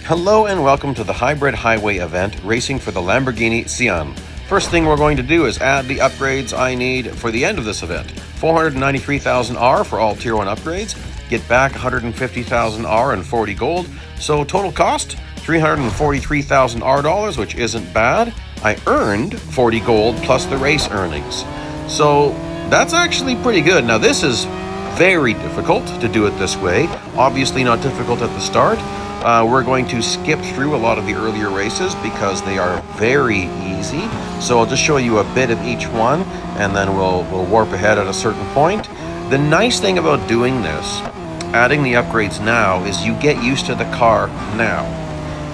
Hello and welcome to the Hybrid Highway event racing for the Lamborghini Sian. First thing we're going to do is add the upgrades I need for the end of this event. 493,000 R for all Tier 1 upgrades, get back 150,000 R and 40 gold, so total cost 343,000 R dollars, which isn't bad. I earned 40 gold plus the race earnings. So that's actually pretty good. Now this is very difficult to do it this way, obviously not difficult at the start. We're going to skip through a lot of the earlier races because they are very easy. So I'll just show you a bit of each one and then we'll warp ahead at a certain point. The nice thing about doing this, adding the upgrades now, is you get used to the car now.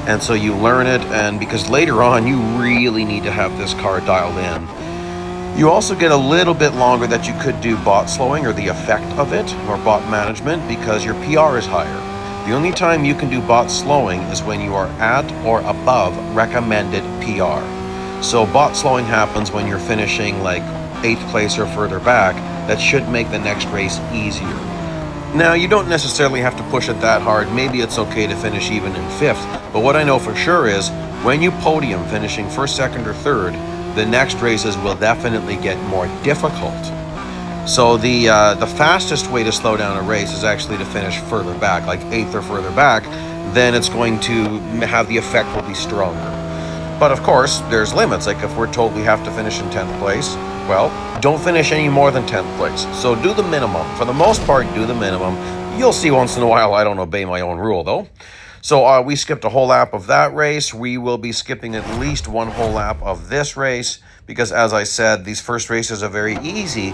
And so you learn it, and because later on you really need to have this car dialed in. You also get a little bit longer that you could do bot slowing or the effect of it, or bot management, because your PR is higher. The only time you can do bot slowing is when you are at or above recommended PR. So bot slowing happens when you're finishing like 8th place or further back. That should make the next race easier. Now, you don't necessarily have to push it that hard. Maybe it's okay to finish even in 5th. But what I know for sure is when you podium finishing 1st, 2nd, or 3rd, the next races will definitely get more difficult. So the fastest way to slow down a race is actually to finish further back, like 8th or further back. Then it's going to have the effect will be stronger. But of course, there's limits. Like if we're told we have to finish in 10th place, well, don't finish any more than 10th place. So do the minimum. For the most part, do the minimum. You'll see once in a while I don't obey my own rule though. So we skipped a whole lap of that race. We will be skipping at least one whole lap of this race because, as I said, these first races are very easy.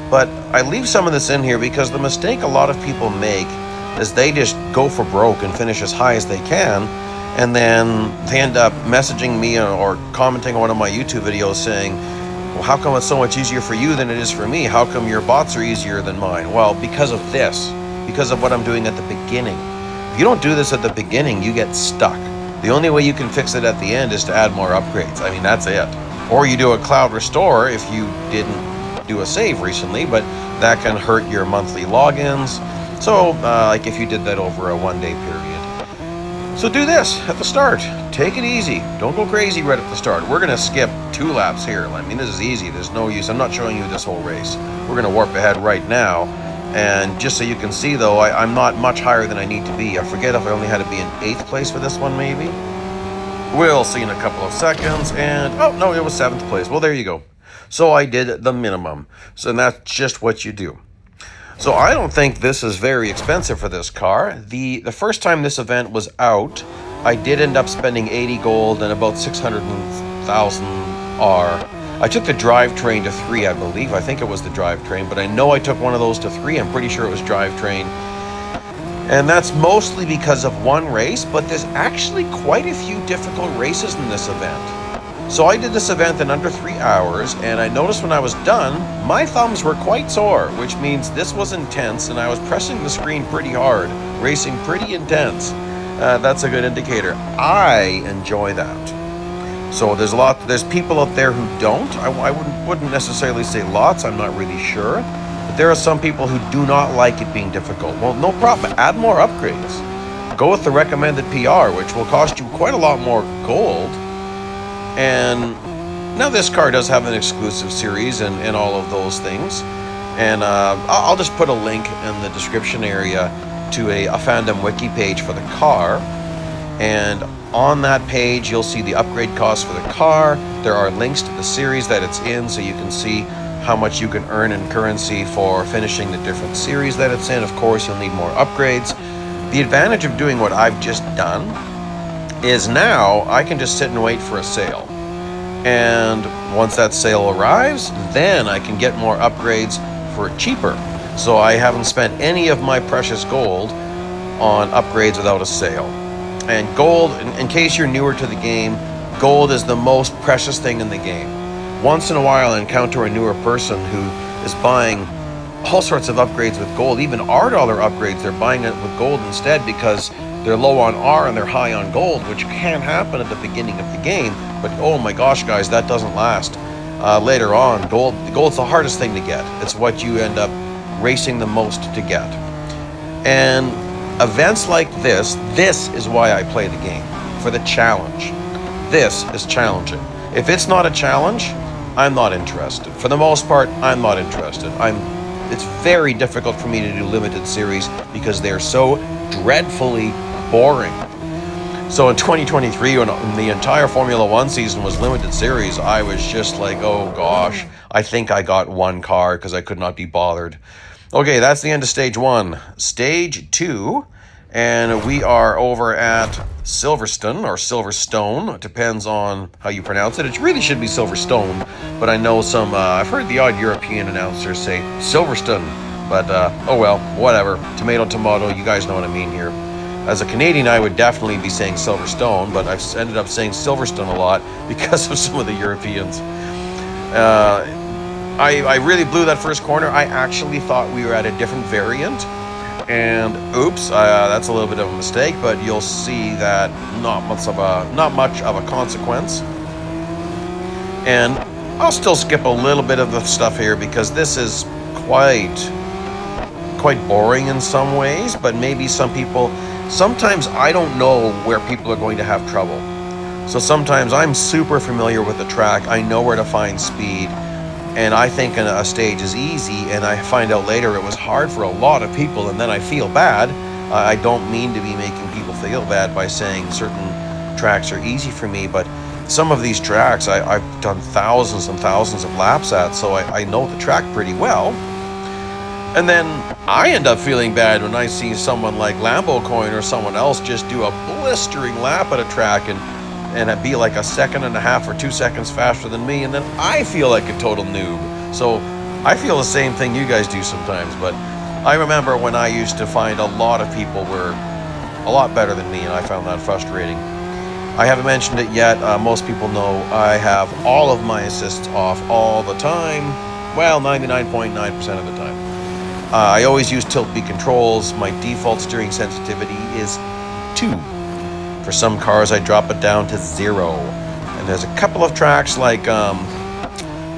But I leave some of this in here because the mistake a lot of people make is they just go for broke and finish as high as they can, and then they end up messaging me or commenting on one of my YouTube videos saying, well, how come it's so much easier for you than it is for me? How come your bots are easier than mine? Well, because of this, because of what I'm doing at the beginning. If you don't do this at the beginning, you get stuck. The only way you can fix it at the end is to add more upgrades. I mean, that's it. Or you do a cloud restore if you didn't do a save recently, but that can hurt your monthly logins. So like if you did that over a 1-day period. So do this at the start. Take it easy. Don't go crazy right at the start. We're going to skip 2 laps here. I mean, this is easy. There's no use. I'm not showing you this whole race. We're going to warp ahead right now. And just so you can see, though, I'm not much higher than I need to be. I forget if I only had to be in 8th place for this one, maybe. We'll see in a couple of seconds. And, oh, no, it was 7th place. Well, there you go. So I did the minimum. So that's just what you do. So I don't think this is very expensive for this car. The first time this event was out, I did end up spending 80 gold and about 600,000 R. I took the drivetrain to 3, I believe. I think it was the drivetrain, but I know I took one of those to 3. I'm pretty sure it was drivetrain. And that's mostly because of one race, but there's actually quite a few difficult races in this event. So I did this event in under 3 hours, and I noticed when I was done, my thumbs were quite sore, which means this was intense, and I was pressing the screen pretty hard, racing pretty intense. That's a good indicator. I enjoy that. So there's people out there who don't. I wouldn't necessarily say lots, I'm not really sure. But there are some people who do not like it being difficult. Well, no problem, add more upgrades. Go with the recommended PR, which will cost you quite a lot more gold. And now this car does have an exclusive series and all of those things. And I'll just put a link in the description area to a fandom wiki page for the car. And on that page, you'll see the upgrade costs for the car. There are links to the series that it's in, so you can see how much you can earn in currency for finishing the different series that it's in. Of course, you'll need more upgrades. The advantage of doing what I've just done is now I can just sit and wait for a sale. And once that sale arrives, then I can get more upgrades for cheaper. So I haven't spent any of my precious gold on upgrades without a sale. And gold, in case you're newer to the game, gold is the most precious thing in the game. Once in a while I encounter a newer person who is buying all sorts of upgrades with gold, even R dollar upgrades. They're buying it with gold instead because they're low on R and they're high on gold, which can happen at the beginning of the game. But oh my gosh, guys, that doesn't last. Later on, gold's the hardest thing to get. It's what you end up racing the most to get. And events like this is why I play the game, for the challenge. This is challenging. If it's not a challenge, I'm not interested. For the most part, I'm not interested. It's very difficult for me to do limited series because they're so dreadfully boring. So in 2023, when the entire Formula One season was limited series, I was just like, oh gosh, I think I got one car because I could not be bothered. Okay, that's the end of stage 1. Stage 2, and we are over at Silverstone, or Silverstone. It depends on how you pronounce it. It really should be Silverstone, but I know I've heard the odd European announcers say Silverstone, but oh well, whatever. Tomato, tomato, you guys know what I mean here. As a Canadian, I would definitely be saying Silverstone, but I've ended up saying Silverstone a lot because of some of the Europeans. I really blew that first corner. I actually thought we were at a different variant, and oops, that's a little bit of a mistake, but you'll see that not much of a consequence. And I'll still skip a little bit of the stuff here because this is quite boring in some ways, but maybe sometimes I don't know where people are going to have trouble. So sometimes I'm super familiar with the track. I know where to find speed. And I think a stage is easy, and I find out later it was hard for a lot of people, and then I feel bad. I don't mean to be making people feel bad by saying certain tracks are easy for me, but some of these tracks I've done thousands and thousands of laps at, so I know the track pretty well. And then I end up feeling bad when I see someone like Lamborghini or someone else just do a blistering lap at a track and it'd be like a second and a half or 2 seconds faster than me, and then I feel like a total noob. So I feel the same thing you guys do sometimes, but I remember when I used to find a lot of people were a lot better than me, and I found that frustrating. I haven't mentioned it yet. Most people know I have all of my assists off all the time. Well, 99.9% of the time. I always use tilt B controls. My default steering sensitivity is 2. For some cars, I drop it down to 0. And there's a couple of tracks like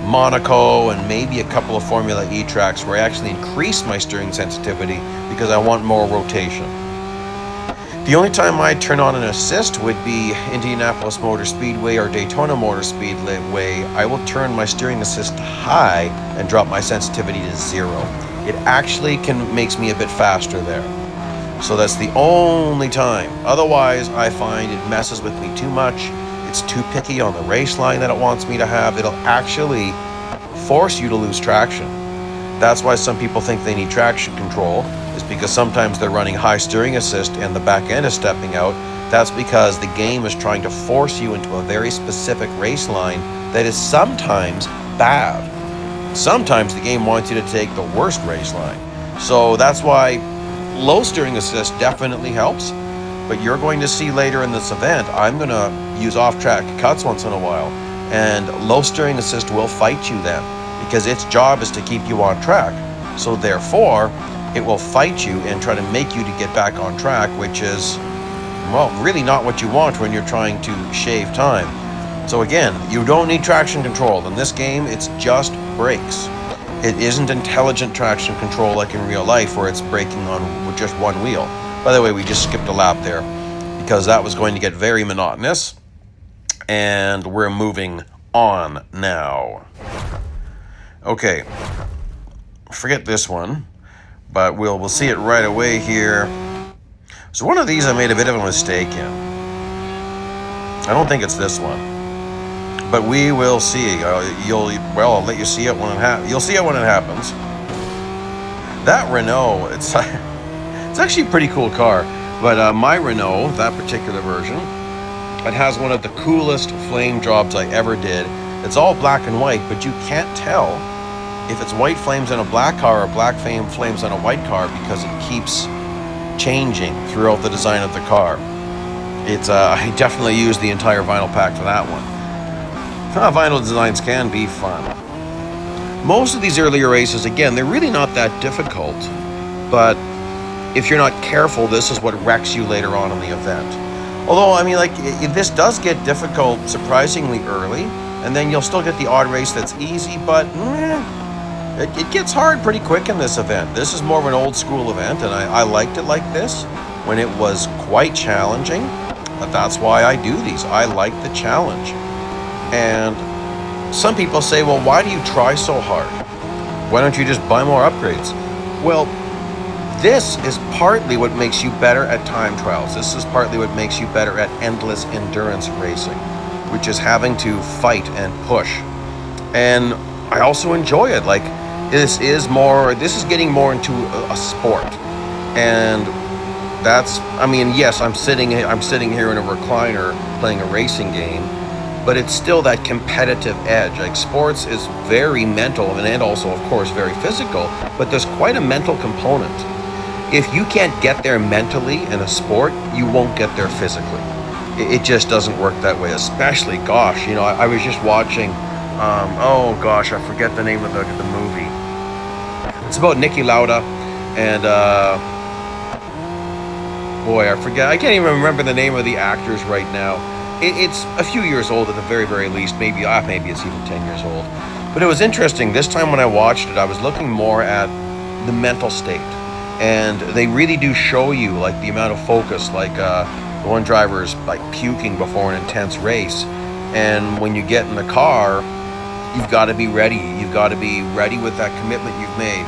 Monaco and maybe a couple of Formula E tracks where I actually increase my steering sensitivity because I want more rotation. The only time I turn on an assist would be Indianapolis Motor Speedway or Daytona Motor Speedway. I will turn my steering assist to high and drop my sensitivity to 0. It actually makes me a bit faster there. So that's the only time. Otherwise, I find it messes with me too much. It's too picky on the race line that it wants me to have. It'll actually force you to lose traction. That's why some people think they need traction control, is because sometimes they're running high steering assist and the back end is stepping out. That's because the game is trying to force you into a very specific race line that is sometimes bad. Sometimes the game wants you to take the worst race line. So that's why low steering assist definitely helps, but you're going to see later in this event, I'm going to use off-track cuts once in a while, and low steering assist will fight you then, because its job is to keep you on track. So therefore, it will fight you and try to make you to get back on track, which is, well, really not what you want when you're trying to shave time. So again, you don't need traction control. In this game, it's just brakes. It isn't intelligent traction control like in real life where it's braking on with just one wheel. By the way, we just skipped a lap there because that was going to get very monotonous. And we're moving on now. Okay, forget this one, but we'll see it right away here. So one of these I made a bit of a mistake in. I don't think it's this one. But we will see. I'll let you see it when you'll see it when it happens. That Renault, it's actually a pretty cool car. But my Renault, that particular version, it has one of the coolest flame jobs I ever did. It's all black and white, but you can't tell if it's white flames on a black car or black flames on a white car because it keeps changing throughout the design of the car. I definitely used the entire vinyl pack for that one. Vinyl designs can be fun. Most of these earlier races, again, they're really not that difficult, but if you're not careful, this is what wrecks you later on in the event. Although, I mean, like, this does get difficult surprisingly early, and then you'll still get the odd race that's easy, but it gets hard pretty quick in this event. This is more of an old school event, and I liked it like this. when it was quite challenging. But that's why I do these. I like the challenge. And some people say, well, why do you try so hard? Why don't you just buy more upgrades? Well, this is partly what makes you better at time trials. This is partly what makes you better at endless endurance racing, which is having to fight and push. And I also enjoy it. Like, this is getting more into a sport. And that's, I mean, yes, I'm sitting here in a recliner playing a racing game, but it's still that competitive edge. Like, sports is very mental and also, of course, very physical, but there's quite a mental component. If you can't get there mentally in a sport, you won't get there physically. It just doesn't work that way, especially, gosh, I was just watching, I forget the name of the movie. It's about Niki Lauda and, I can't even remember the name of the actors right now. It's a few years old at the very, very least. Maybe it's even 10 years old. But it was interesting. This time when I watched it, I was looking more at the mental state. And they really do show you, like, the amount of focus. Like, the one driver's, like, puking before an intense race. And when you get in the car, you've got to be ready. You've got to be ready with that commitment you've made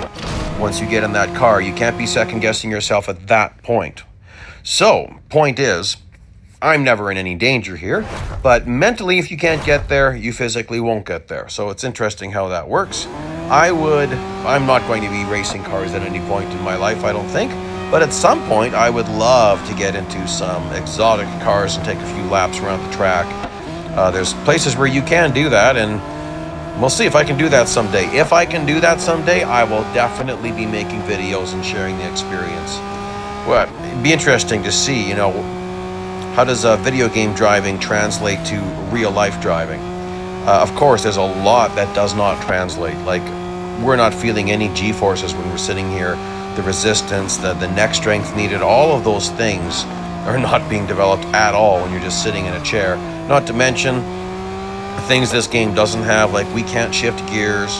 once you get in that car. You can't be second-guessing yourself at that point. So, point is, I'm never in any danger here, but mentally, if you can't get there, you physically won't get there. So it's interesting how that works. I'm not going to be racing cars at any point in my life, I don't think, but at some point, I would love to get into some exotic cars and take a few laps around the track. There's places where you can do that, and we'll see if I can do that someday. If I can do that someday, I will definitely be making videos and sharing the experience. Well, it'd be interesting to see, how does video game driving translate to real life driving? Of course, there's a lot that does not translate. Like, we're not feeling any G-forces when we're sitting here. The resistance, the neck strength needed, all of those things are not being developed at all when you're just sitting in a chair. Not to mention things this game doesn't have, like we can't shift gears,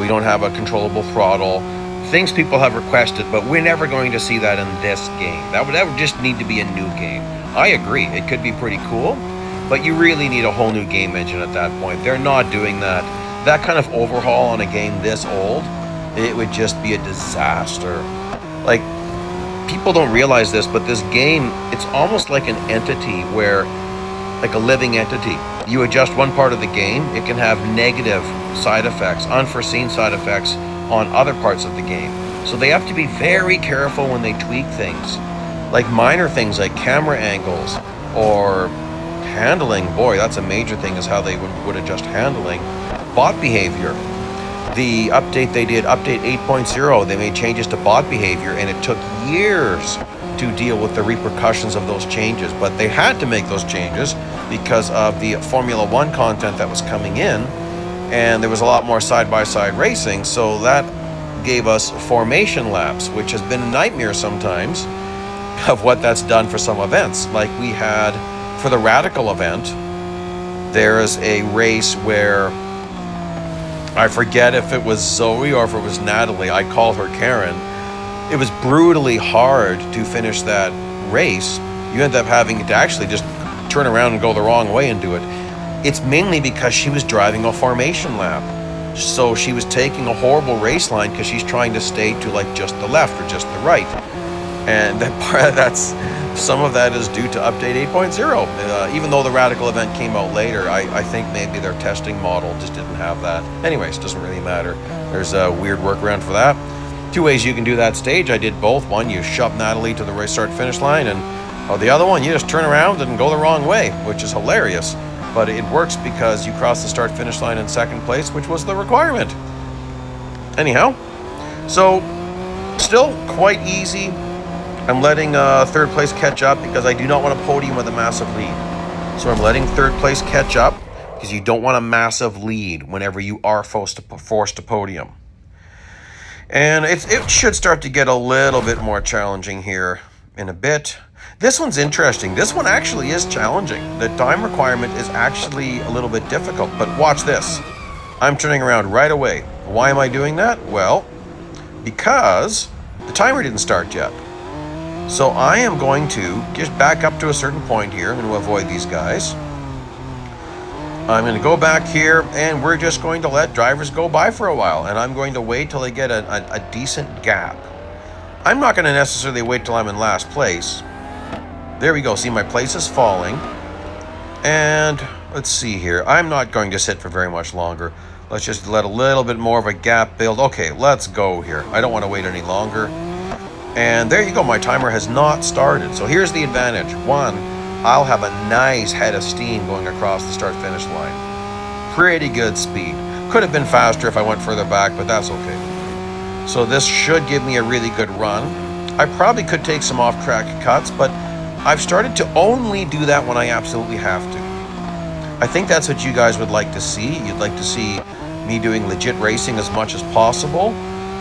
we don't have a controllable throttle. Things people have requested, but we're never going to see that in this game. That would just need to be a new game. I agree, it could be pretty cool, but you really need a whole new game engine at that point. They're not doing that. That kind of overhaul on a game this old, it would just be a disaster. Like, people don't realize this, but this game, it's almost like an entity like a living entity. You adjust one part of the game, it can have negative side effects, unforeseen side effects on other parts of the game. So they have to be very careful when they tweak things. Like minor things like camera angles or handling. Boy, that's a major thing, is how they would adjust handling. Bot behavior. The update they did, update 8.0, they made changes to bot behavior, and it took years to deal with the repercussions of those changes. But they had to make those changes because of the Formula One content that was coming in, and there was a lot more side-by-side racing, so that gave us formation laps, which has been a nightmare sometimes of what that's done for some events. Like we had, for the Radical event, there's a race where, I forget if it was Zoe or if it was Natalie, I called her Karen. It was brutally hard to finish that race. You end up having to actually just turn around and go the wrong way and do it. It's mainly because she was driving a formation lap. So she was taking a horrible race line because she's trying to stay to like just the left or just the right. And some of that is due to update 8.0. Even though the Radical event came out later, I think maybe their testing model just didn't have that. Anyways, doesn't really matter. There's a weird workaround for that. Two ways you can do that stage. I did both. One, you shove Natalie to the race start finish line, and the other one, you just turn around and go the wrong way, which is hilarious. But it works because you cross the start finish line in second place, which was the requirement. Anyhow, so still quite easy. I'm letting third place catch up because I do not want a podium with a massive lead. So I'm letting third place catch up because you don't want a massive lead whenever you are forced to podium. And it should start to get a little bit more challenging here in a bit. This one's interesting. This one actually is challenging. The time requirement is actually a little bit difficult, but watch this. I'm turning around right away. Why am I doing that? Well, because the timer didn't start yet. So I am going to just back up to a certain point here. I'm going to avoid these guys. I'm going to go back here, and we're just going to let drivers go by for a while, and I'm going to wait till they get a decent gap. I'm not going to necessarily wait till I'm in last place. There we go. See, my place is falling. And let's see here. I'm not going to sit for very much longer. Let's just let a little bit more of a gap build. Okay, let's go here. I don't want to wait any longer. And there you go. My timer has not started. So here's the advantage. One, I'll have a nice head of steam going across the start-finish line. Pretty good speed. Could have been faster if I went further back, but that's okay. So this should give me a really good run. I probably could take some off-track cuts, but I've started to only do that when I absolutely have to. I think that's what you guys would like to see. You'd like to see me doing legit racing as much as possible.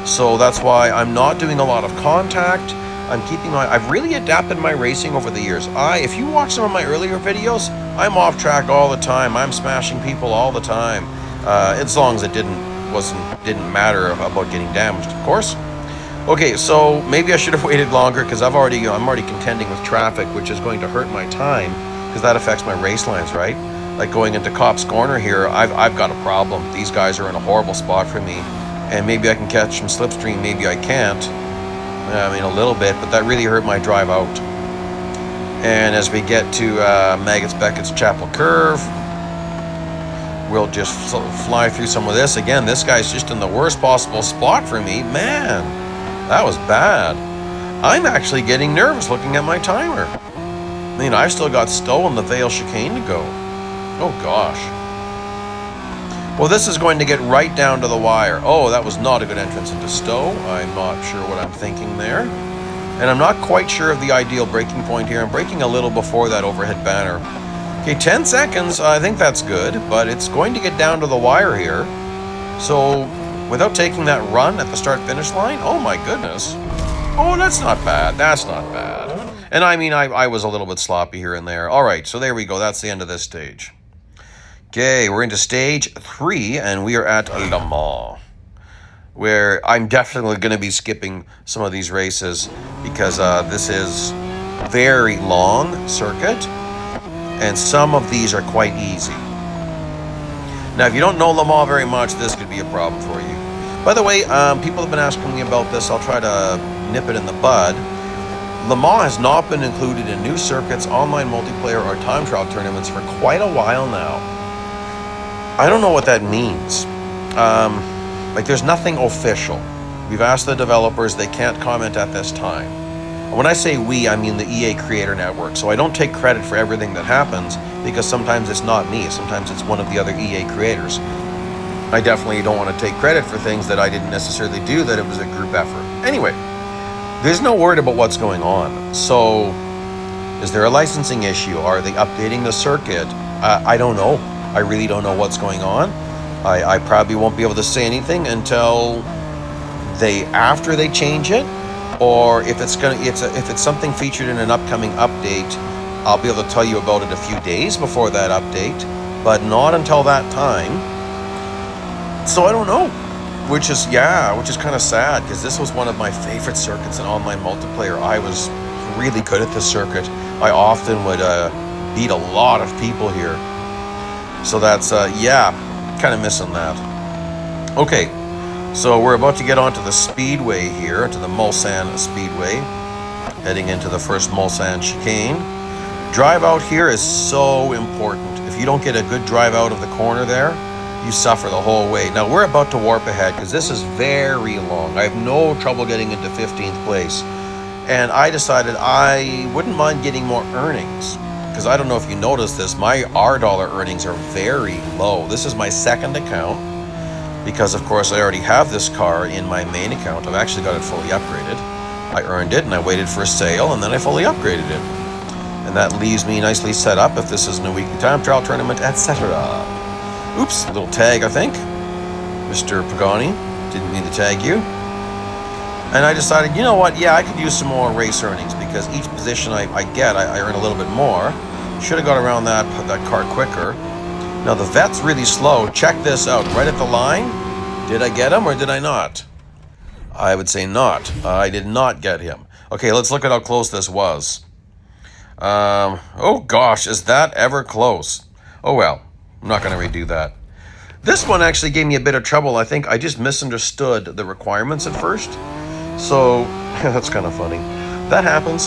So that's why I'm not doing a lot of contact. I've really adapted my racing over the years. If you watch some of my earlier videos, I'm off track all the time. I'm smashing people all the time. As long as it didn't matter about getting damaged, of course. Okay, so maybe I should have waited longer because I'm already contending with traffic, which is going to hurt my time because that affects my race lines, right? Like going into Cops Corner here, I've got a problem. These guys are in a horrible spot for me, and maybe I can catch some slipstream, maybe I can't. I mean, a little bit, but that really hurt my drive out. And as we get to Maggots Beckett's Chapel Curve, we'll just fly through some of this. Again, this guy's just in the worst possible spot for me. Man, that was bad. I'm actually getting nervous looking at my timer. I mean, I've still got Stowe and the Vale chicane to go. Oh, gosh. Well, this is going to get right down to the wire. Oh, that was not a good entrance into Stowe. I'm not sure what I'm thinking there. And I'm not quite sure of the ideal braking point here. I'm braking a little before that overhead banner. Okay, 10 seconds. I think that's good, but it's going to get down to the wire here. So, without taking that run at the start-finish line, oh my goodness. Oh, that's not bad. That's not bad. And I mean, I was a little bit sloppy here and there. All right, so there we go. That's the end of this stage. Okay, we're into stage 3, and we are at Le Mans, where I'm definitely going to be skipping some of these races because this is very long circuit, and some of these are quite easy. Now, if you don't know Le Mans very much, this could be a problem for you. By the way, people have been asking me about this. I'll try to nip it in the bud. Le Mans has not been included in new circuits, online multiplayer, or time trial tournaments for quite a while now. I don't know what that means. There's nothing official. We've asked the developers, they can't comment at this time. When I say we, I mean the EA Creator Network. So I don't take credit for everything that happens because sometimes it's not me. Sometimes it's one of the other EA creators. I definitely don't want to take credit for things that I didn't necessarily do, that it was a group effort. Anyway, there's no word about what's going on. So is there a licensing issue? Are they updating the circuit? I don't know. I really don't know what's going on. I probably won't be able to say anything until after they change it, or if it's something featured in an upcoming update, I'll be able to tell you about it a few days before that update, but not until that time. So I don't know, which is kind of sad because this was one of my favorite circuits in online multiplayer. I was really good at this circuit. I often would beat a lot of people here. So that's, kind of missing that. Okay, so we're about to get onto the speedway here, to the Mulsanne Speedway, heading into the first Mulsanne chicane. Drive out here is so important. If you don't get a good drive out of the corner there, you suffer the whole way. Now, we're about to warp ahead because this is very long. I have no trouble getting into 15th place. And I decided I wouldn't mind getting more earnings. Because I don't know if you noticed this, my R-dollar earnings are very low. This is my second account because, of course, I already have this car in my main account. I've actually got it fully upgraded. I earned it and I waited for a sale and then I fully upgraded it. And that leaves me nicely set up if this isn't a weekly time trial tournament, etc. Oops, a little tag, I think. Mr. Pagani, didn't mean to tag you. And I decided, you know what, I could use some more race earnings because each position I earn a little bit more. Should have got around that car quicker. Now the vet's really slow. Check this out, right at the line. Did I get him or did I not? I would say not. I did not get him. Okay, let's look at how close this was. Oh gosh, is that ever close? Oh well, I'm not going to redo that. This one actually gave me a bit of trouble. I think I just misunderstood the requirements at first. So, that's kind of funny. That happens.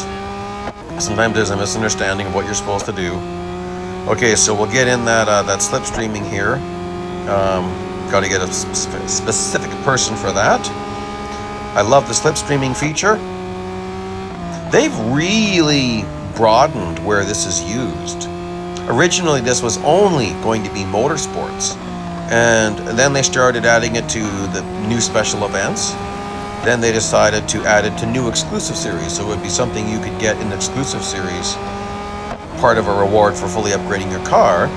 Sometimes there's a misunderstanding of what you're supposed to do. Okay, so we'll get in that slipstreaming here. Got to get a specific person for that. I love the slipstreaming feature. They've really broadened where this is used. Originally, this was only going to be motorsports, and then they started adding it to the new special events. Then they decided to add it to new exclusive series, so it would be something you could get in the exclusive series, part of a reward for fully upgrading your car.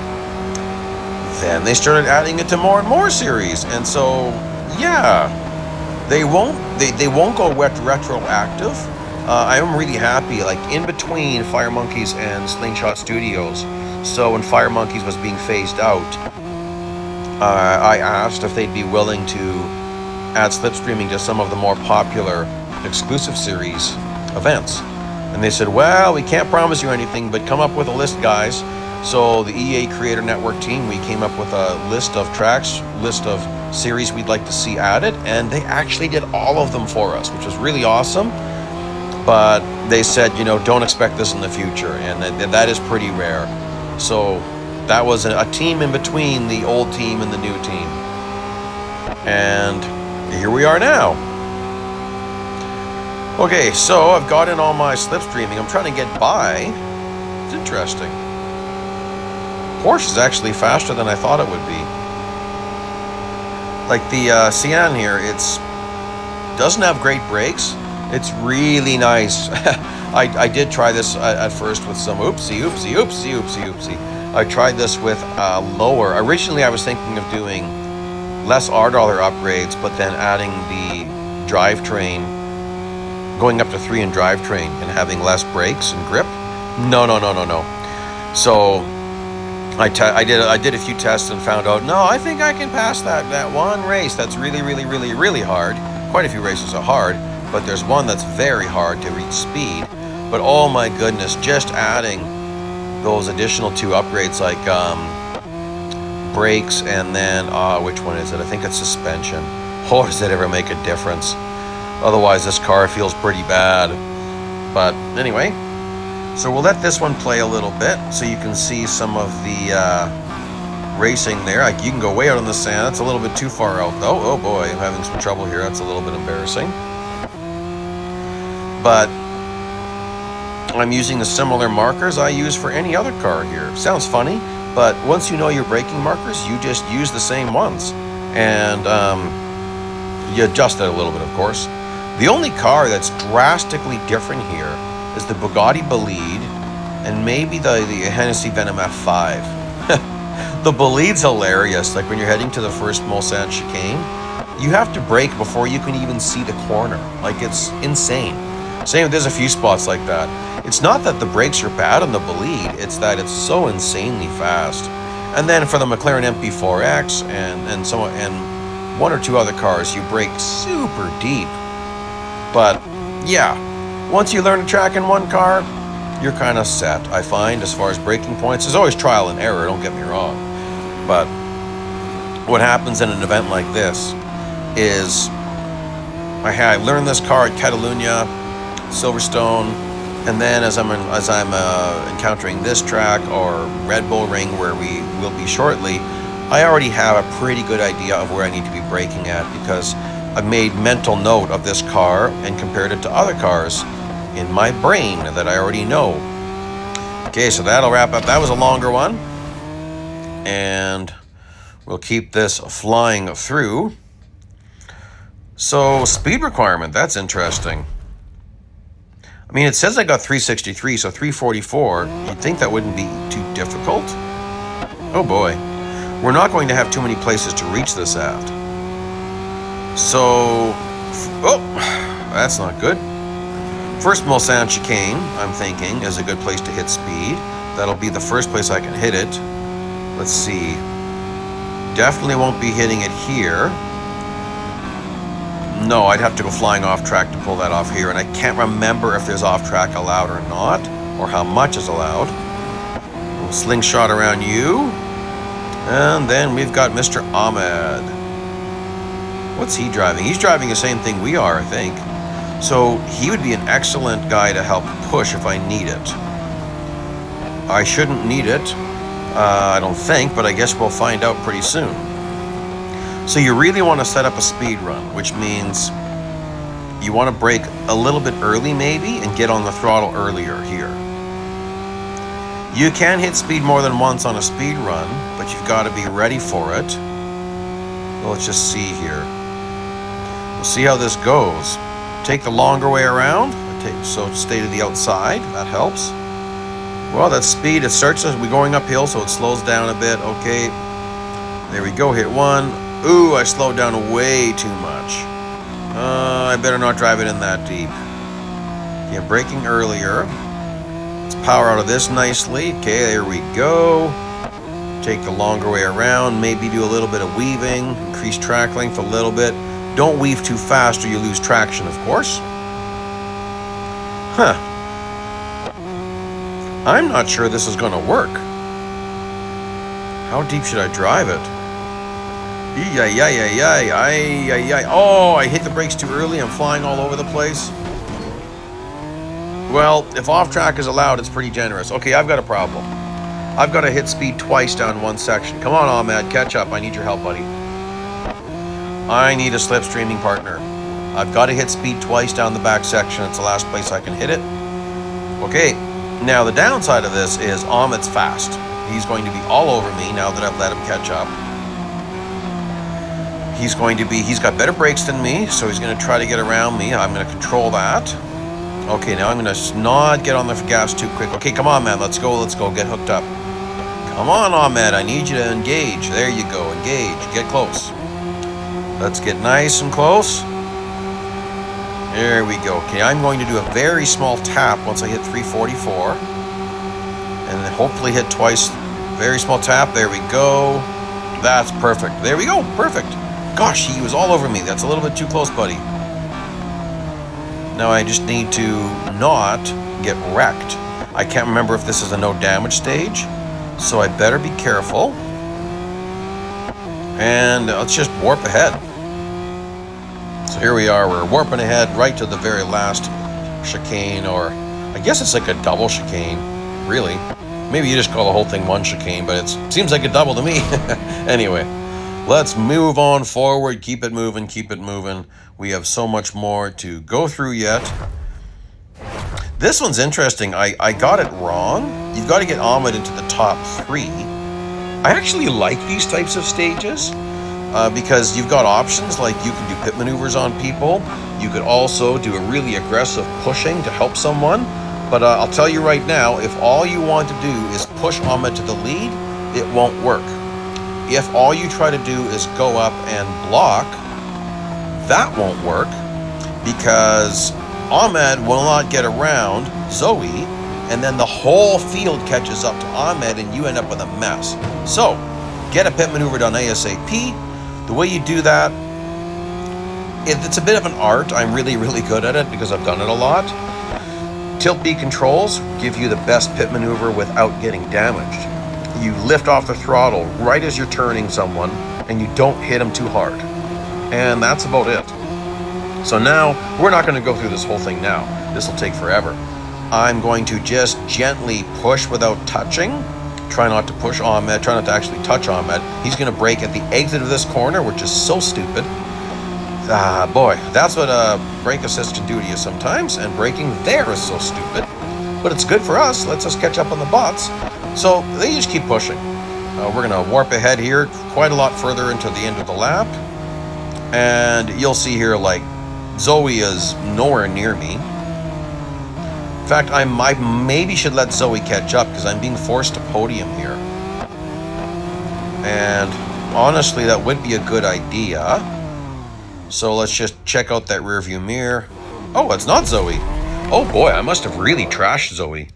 Then they started adding it to more and more series, and so yeah, they won't go retroactive. I am really happy, like in between Fire Monkeys and Slingshot Studios. So when Fire Monkeys was being phased out, I asked if they'd be willing to add slipstreaming to some of the more popular exclusive series events. And they said, well, we can't promise you anything, but come up with a list, guys. So the EA Creator Network team, we came up with a list of tracks, list of series we'd like to see added, and they actually did all of them for us, which was really awesome. But they said, you know, don't expect this in the future, and that is pretty rare. So that was a team in between the old team and the new team. And here we are now. Okay, so I've got in all my slipstreaming. I'm trying to get by. It's interesting. Porsche is actually faster than I thought it would be. Like the Sian here, it's doesn't have great brakes. It's really nice. I did try this at first with some oopsie. I tried this with lower. Originally, I was thinking of doing less R$ upgrades, but then adding the drivetrain, going up to 3 in drivetrain and having less brakes and grip. No. So I did a few tests and found out, no, I think I can pass that one race that's really hard. Quite a few races are hard, but there's one that's very hard to reach speed. But oh my goodness, just adding those additional 2 upgrades like brakes and then which one is it? I think it's suspension. Oh, does that ever make a difference? Otherwise this car feels pretty bad. But anyway, so we'll let this one play a little bit so you can see some of the racing there. Like you can go way out on the sand. That's a little bit too far out though. Oh boy, I'm having some trouble here. That's a little bit embarrassing. But I'm using the similar markers I use for any other car here. Sounds funny, but once you know your braking markers, you just use the same ones. And you adjust it a little bit, of course. The only car that's drastically different here is the Bugatti Bolide and maybe the Hennessy Venom F5. The Bolide's hilarious. Like when you're heading to the first Mulsanne chicane, you have to brake before you can even see the corner. Like it's insane. Same, there's a few spots like that. It's not that the brakes are bad on the Bolide, it's that it's so insanely fast. And then for the McLaren MP4X and 1 or 2 other cars, you brake super deep. But yeah, once you learn to track in one car, you're kind of set, I find, as far as braking points. There's always trial and error, don't get me wrong. But what happens in an event like this is I learned this car at Catalunya, Silverstone, and then as I'm encountering this track or Red Bull Ring where we will be shortly, I already have a pretty good idea of where I need to be braking at because I've made mental note of this car and compared it to other cars in my brain that I already know. Okay, so that'll wrap up. That was a longer one, and we'll keep this flying through. So speed requirement, that's interesting. I mean, it says I got 363, so 344. You'd think that wouldn't be too difficult. Oh boy. We're not going to have too many places to reach this at. So, oh, that's not good. First Mulsanne chicane, I'm thinking, is a good place to hit speed. That'll be the first place I can hit it. Let's see. Definitely won't be hitting it here. No, I'd have to go flying off track to pull that off here, and I can't remember if there's off track allowed or not, or how much is allowed. We'll slingshot around you, and then we've got Mr. Ahmed. What's he driving? He's driving the same thing we are, I think. So he would be an excellent guy to help push if I need it. I shouldn't need it, I don't think, but I guess we'll find out pretty soon. So you really want to set up a speed run, which means you want to brake a little bit early maybe and get on the throttle earlier here. You can hit speed more than once on a speed run, but you've got to be ready for it. Well, let's just see here. We'll see how this goes. Take the longer way around, so stay to the outside, that helps. Well, that speed, it starts as we're going uphill, so it slows down a bit. Okay, there we go, hit one. Ooh, I slowed down way too much. I better not drive it in that deep. Yeah, braking earlier. Let's power out of this nicely. Okay, there we go. Take the longer way around, maybe do a little bit of weaving, increase track length a little bit. Don't weave too fast or you lose traction, of course. Huh. I'm not sure this is gonna work. How deep should I drive it? Oh, I hit the brakes too early. I'm flying all over the place. Well, if off track is allowed, it's pretty generous. Okay, I've got a problem. I've got to hit speed twice down one section. Come on, Ahmed, catch up. I need your help, buddy. I need a slipstreaming partner. I've got to hit speed twice down the back section. It's the last place I can hit it. Okay, now the downside of this is Ahmed's fast. He's going to be all over me now that I've let him catch up. He's got better brakes than me, so he's going to try to get around me. I'm going to control that. Okay, now I'm going to not get on the gas too quick. Okay, come on, man, let's go, get hooked up. Come on, Ahmed, I need you to engage. There you go, engage, get close. Let's get nice and close. There we go. Okay, I'm going to do a very small tap once I hit 344. And then hopefully hit twice. Very small tap, there we go. That's perfect. There we go, perfect. Gosh, he was all over me. That's a little bit too close, buddy. Now I just need to not get wrecked. I can't remember if this is a no damage stage, so I better be careful. And let's just warp ahead. So here we are, we're warping ahead right to the very last chicane, or I guess it's like a double chicane, really. Maybe you just call the whole thing one chicane, but it seems like a double to me. Anyway. Let's move on forward, keep it moving, keep it moving. We have so much more to go through yet. This one's interesting. I got it wrong. You've got to get Ahmed into the top 3. I actually like these types of stages because you've got options, like you can do pit maneuvers on people. You could also do a really aggressive pushing to help someone. But I'll tell you right now, if all you want to do is push Ahmed to the lead, it won't work. If all you try to do is go up and block, that won't work because Ahmed will not get around Zoe, and then the whole field catches up to Ahmed and you end up with a mess. So, get a pit maneuver done ASAP. The way you do that, it's a bit of an art. I'm really, really good at it because I've done it a lot. Tilt B controls give you the best pit maneuver without getting damaged. You lift off the throttle right as you're turning someone, and you don't hit them too hard. And that's about it. So now, we're not going to go through this whole thing now. This will take forever. I'm going to just gently push without touching. Try not to push Ahmed, try not to actually touch Ahmed. He's going to brake at the exit of this corner, which is so stupid. Boy, that's what brake assist can do to you sometimes, and braking there is so stupid. But it's good for us, lets us catch up on the bots. So they just keep pushing. We're going to warp ahead here quite a lot further into the end of the lap. And you'll see here, like, Zoe is nowhere near me. In fact, I maybe should let Zoe catch up because I'm being forced to podium here. And honestly, that would be a good idea. So let's just check out that rear view mirror. Oh, it's not Zoe. Oh boy, I must have really trashed Zoe.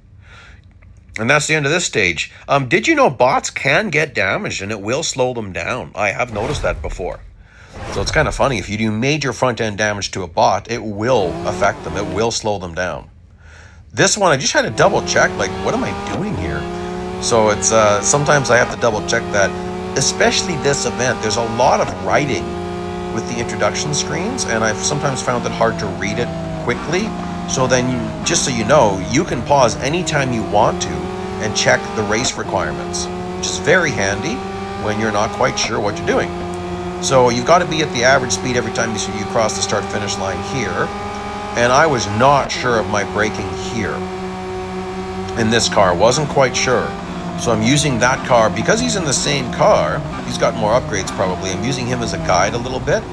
And that's the end of this stage. Did you know bots can get damaged and it will slow them down? I have noticed that before. So it's kind of funny. If you do major front end damage to a bot, it will affect them. It will slow them down. This one, I just had to double check, like, what am I doing here? So it's sometimes I have to double check that, especially this event. There's a lot of writing with the introduction screens, and I've sometimes found it hard to read it quickly. So then, just so you know, you can pause anytime you want to and check the race requirements, which is very handy when you're not quite sure what you're doing. So you've got to be at the average speed every time you cross the start-finish line here. And I was not sure of my braking here in this car. Wasn't quite sure. So I'm using that car, because he's in the same car, he's got more upgrades probably. I'm using him as a guide a little bit.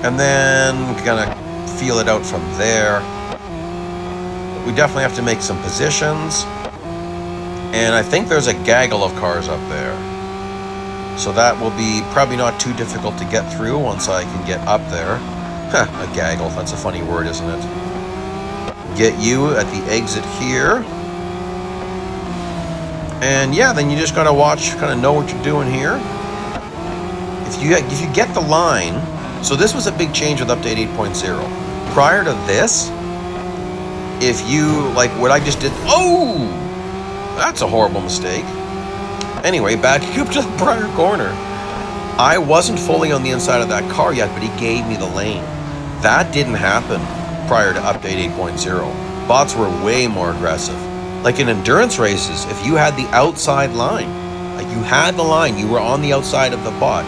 And then gonna feel it out from there. We definitely have to make some positions. And I think there's a gaggle of cars up there. So that will be probably not too difficult to get through once I can get up there. A gaggle, that's a funny word, isn't it? Get you at the exit here. And yeah, then you just gotta watch, kind of know what you're doing here. If you get the line, so this was a big change with update 8.0. Prior to this, if you, like what I just did, oh, that's a horrible mistake. Anyway, backing up to the prior corner. I wasn't fully on the inside of that car yet, but he gave me the lane. That didn't happen prior to update 8.0. Bots were way more aggressive. Like in endurance races, if you had the outside line, like you had the line, you were on the outside of the bot,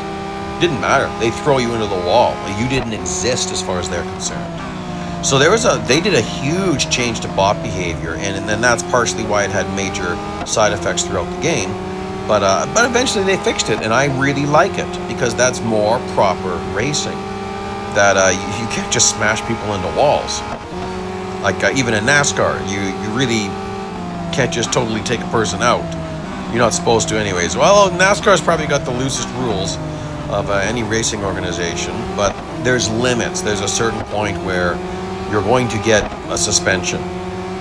didn't matter. They throw you into the wall. Like you didn't exist as far as they're concerned. So they did a huge change to bot behavior, and then that's partially why it had major side effects throughout the game. But eventually they fixed it, and I really like it because that's more proper racing. That you can't just smash people into walls. Like even in NASCAR, you really can't just totally take a person out. You're not supposed to anyways. Well, NASCAR's probably got the loosest rules of any racing organization, but there's limits. There's a certain point where you're going to get a suspension.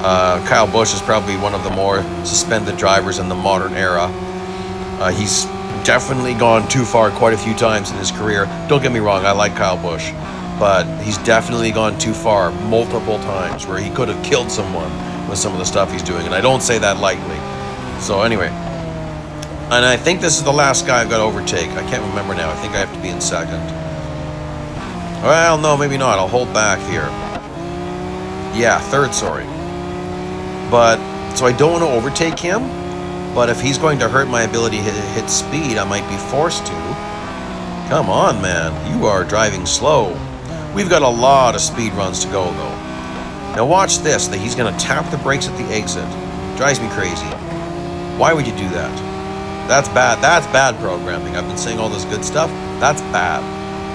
Kyle Busch is probably one of the more suspended drivers in the modern era. He's definitely gone too far quite a few times in his career. Don't get me wrong, I like Kyle Busch, but he's definitely gone too far multiple times where he could have killed someone with some of the stuff he's doing, and I don't say that lightly. So anyway, and I think this is the last guy I've got to overtake. I can't remember now. I think I have to be in second. Well, no, maybe not. I'll hold back here. Yeah, third, sorry. But, so I don't want to overtake him, but if he's going to hurt my ability to hit speed, I might be forced to. Come on, man. You are driving slow. We've got a lot of speed runs to go, though. Now watch this, that he's going to tap the brakes at the exit. Drives me crazy. Why would you do that? That's bad. That's bad programming. I've been saying all this good stuff. That's bad.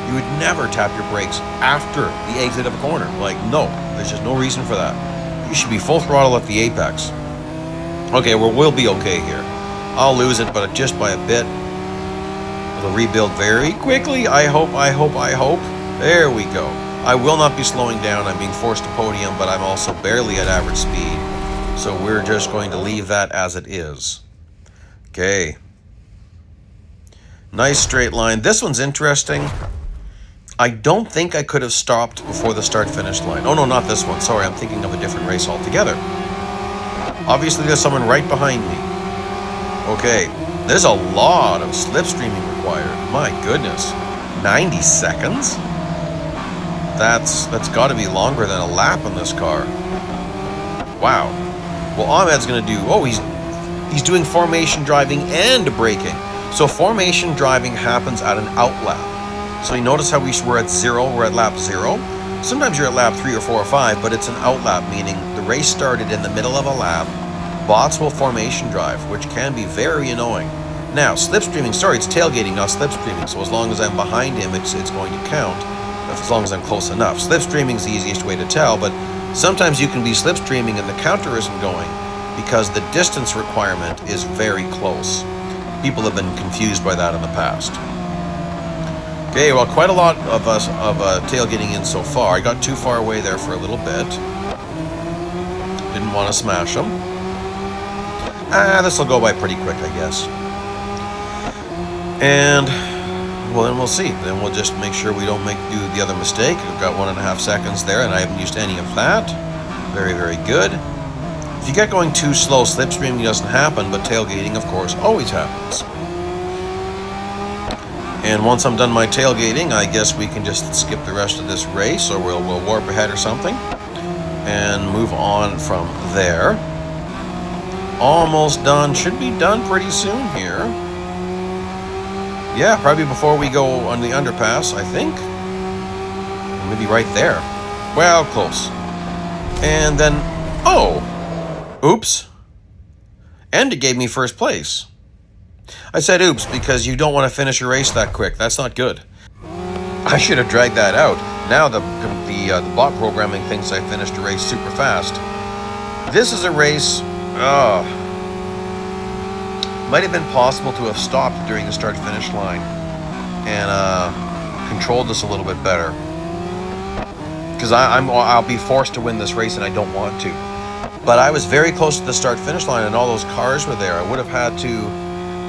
You would never tap your brakes after the exit of a corner. Like, no. There's just no reason for that. You should be full throttle at the apex. Okay, we'll be okay here. I'll lose it, but just by a bit. It'll rebuild very quickly. I hope. There we go. I will not be slowing down. I'm being forced to podium, but I'm also barely at average speed. So we're just going to leave that as it is. Okay. Nice straight line. This one's interesting. I don't think I could have stopped before the start-finish line. Oh, no, not this one. Sorry, I'm thinking of a different race altogether. Obviously, there's someone right behind me. Okay. There's a lot of slipstreaming required. My goodness. 90 seconds? That's got to be longer than a lap on this car. Wow. Well, Ahmed's going to do... Oh, he's doing formation driving and braking. So formation driving happens at an outlap. So you notice how we're at zero, we're at lap 0. Sometimes you're at lap 3 or 4 or 5, but it's an outlap, meaning the race started in the middle of a lap. Bots will formation drive, which can be very annoying. Now, slipstreaming, sorry, it's tailgating, not slipstreaming. So as long as I'm behind him, it's going to count, as long as I'm close enough. Slipstreaming is the easiest way to tell, but sometimes you can be slipstreaming and the counter isn't going because the distance requirement is very close. People have been confused by that in the past. Okay, well, quite a lot of us tailgating in so far. I got too far away there for a little bit. Didn't want to smash them. This will go by pretty quick, I guess. And well, then we'll see. Then we'll just make sure we don't do the other mistake. We've got 1.5 seconds there, and I haven't used any of that. Very, very good. If you get going too slow, slipstreaming doesn't happen, but tailgating, of course, always happens. And once I'm done my tailgating, I guess we can just skip the rest of this race, or we'll warp ahead or something, and move on from there. Almost done. Should be done pretty soon here. Yeah, probably before we go on the underpass, I think. Maybe right there. Well, close. And then, oh, oops. And it gave me first place. I said oops because you don't want to finish a race that quick. That's not good. I should have dragged that out. Now the bot programming thinks I finished a race super fast. This is a race, might have been possible to have stopped during the start-finish line and controlled this a little bit better. Because I'll be forced to win this race and I don't want to. But I was very close to the start-finish line and all those cars were there. I would have had to,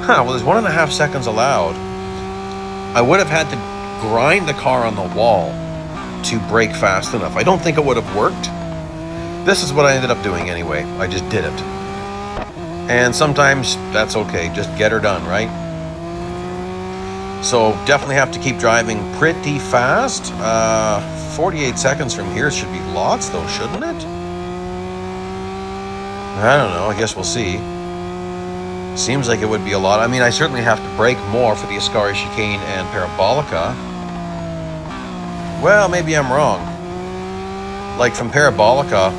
well, there's 1.5 seconds allowed. I would have had to grind the car on the wall to brake fast enough. I don't think it would have worked. This is what I ended up doing anyway. I just did it. And sometimes that's okay. Just get her done, right? So definitely have to keep driving pretty fast. 48 seconds from here should be lots though, shouldn't it? I don't know. I guess we'll see. Seems like it would be a lot. I mean, I certainly have to brake more for the Ascari Chicane and Parabolica. Well, maybe I'm wrong. Like from Parabolica,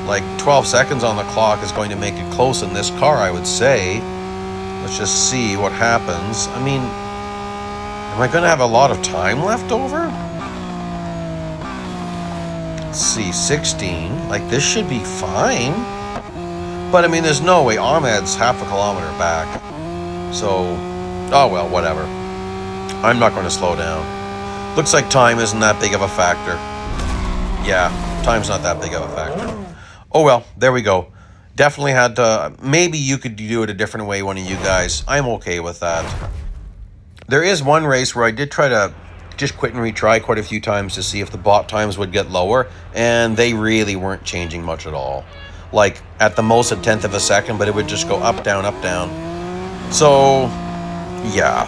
like 12 seconds on the clock is going to make it close in this car, I would say. Let's just see what happens. I mean, am I going to have a lot of time left over? Let's see, 16. Like, this should be fine. But, I mean, there's no way. Ahmed's half a kilometer back. So, oh well, whatever. I'm not going to slow down. Looks like time isn't that big of a factor. Yeah, time's not that big of a factor. Oh well, there we go. Definitely had to, maybe you could do it a different way, one of you guys. I'm okay with that. There is one race where I did try to just quit and retry quite a few times to see if the bot times would get lower, and they really weren't changing much at all. Like, at the most a 1/10 of a second, but it would just go up, down, up, down. So, yeah.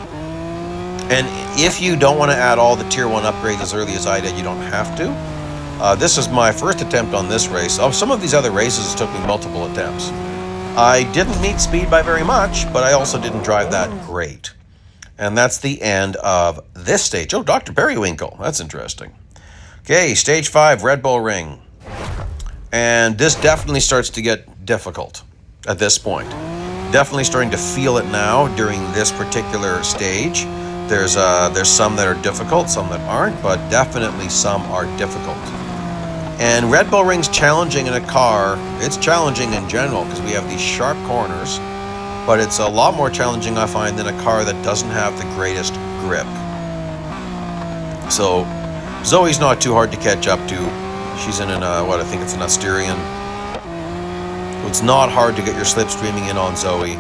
And if you don't want to add all the Tier 1 upgrades as early as I did, you don't have to. This is my first attempt on this race. Some of these other races took me multiple attempts. I didn't meet speed by very much, but I also didn't drive that great. And that's the end of this stage. Oh, Dr. Periwinkle. That's interesting. Okay, stage 5, Red Bull Ring. And this definitely starts to get difficult at this point. Definitely starting to feel it now during this particular stage. There's some that are difficult, some that aren't, but definitely some are difficult. And Red Bull Ring's challenging in a car. It's challenging in general because we have these sharp corners, but it's a lot more challenging, I find, than a car that doesn't have the greatest grip. So Zoe's not too hard to catch up to. She's in I think it's an Asturian. It's not hard to get your slipstreaming in on Zoe.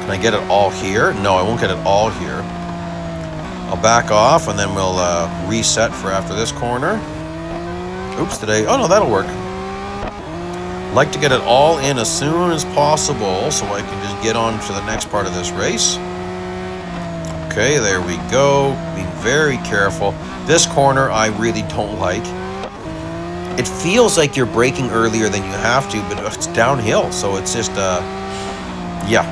Can I get it all here? No, I won't get it all here. I'll back off and then we'll reset for after this corner. Oops, oh no, that'll work. Like to get it all in as soon as possible so I can just get on to the next part of this race. Okay, there we go. Being very careful. This corner I really don't like. It feels like you're braking earlier than you have to, but it's downhill, so it's just, yeah.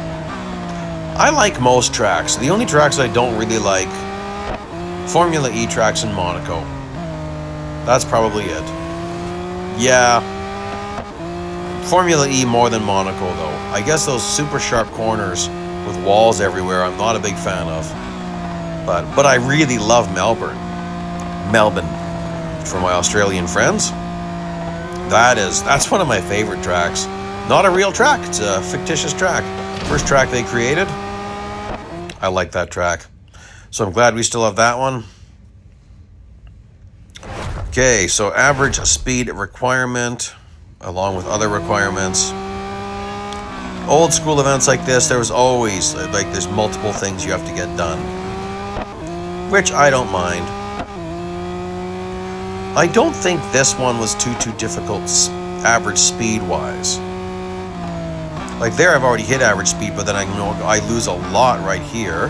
I like most tracks. The only tracks I don't really like, Formula E tracks in Monaco. That's probably it. Yeah. Formula E more than Monaco, though. I guess those super sharp corners with walls everywhere, I'm not a big fan of. But I really love Melbourne. For my Australian friends. That's one of my favorite tracks. Not a real track, it's a fictitious track. First track they created. I like that track. So I'm glad we still have that one. Okay, so average speed requirement, along with other requirements. Old school events like this, there was always, there's multiple things you have to get done. which I don't mind. I don't think this one was too difficult average speed-wise. Like there, I've already hit average speed, but then I know I lose a lot right here.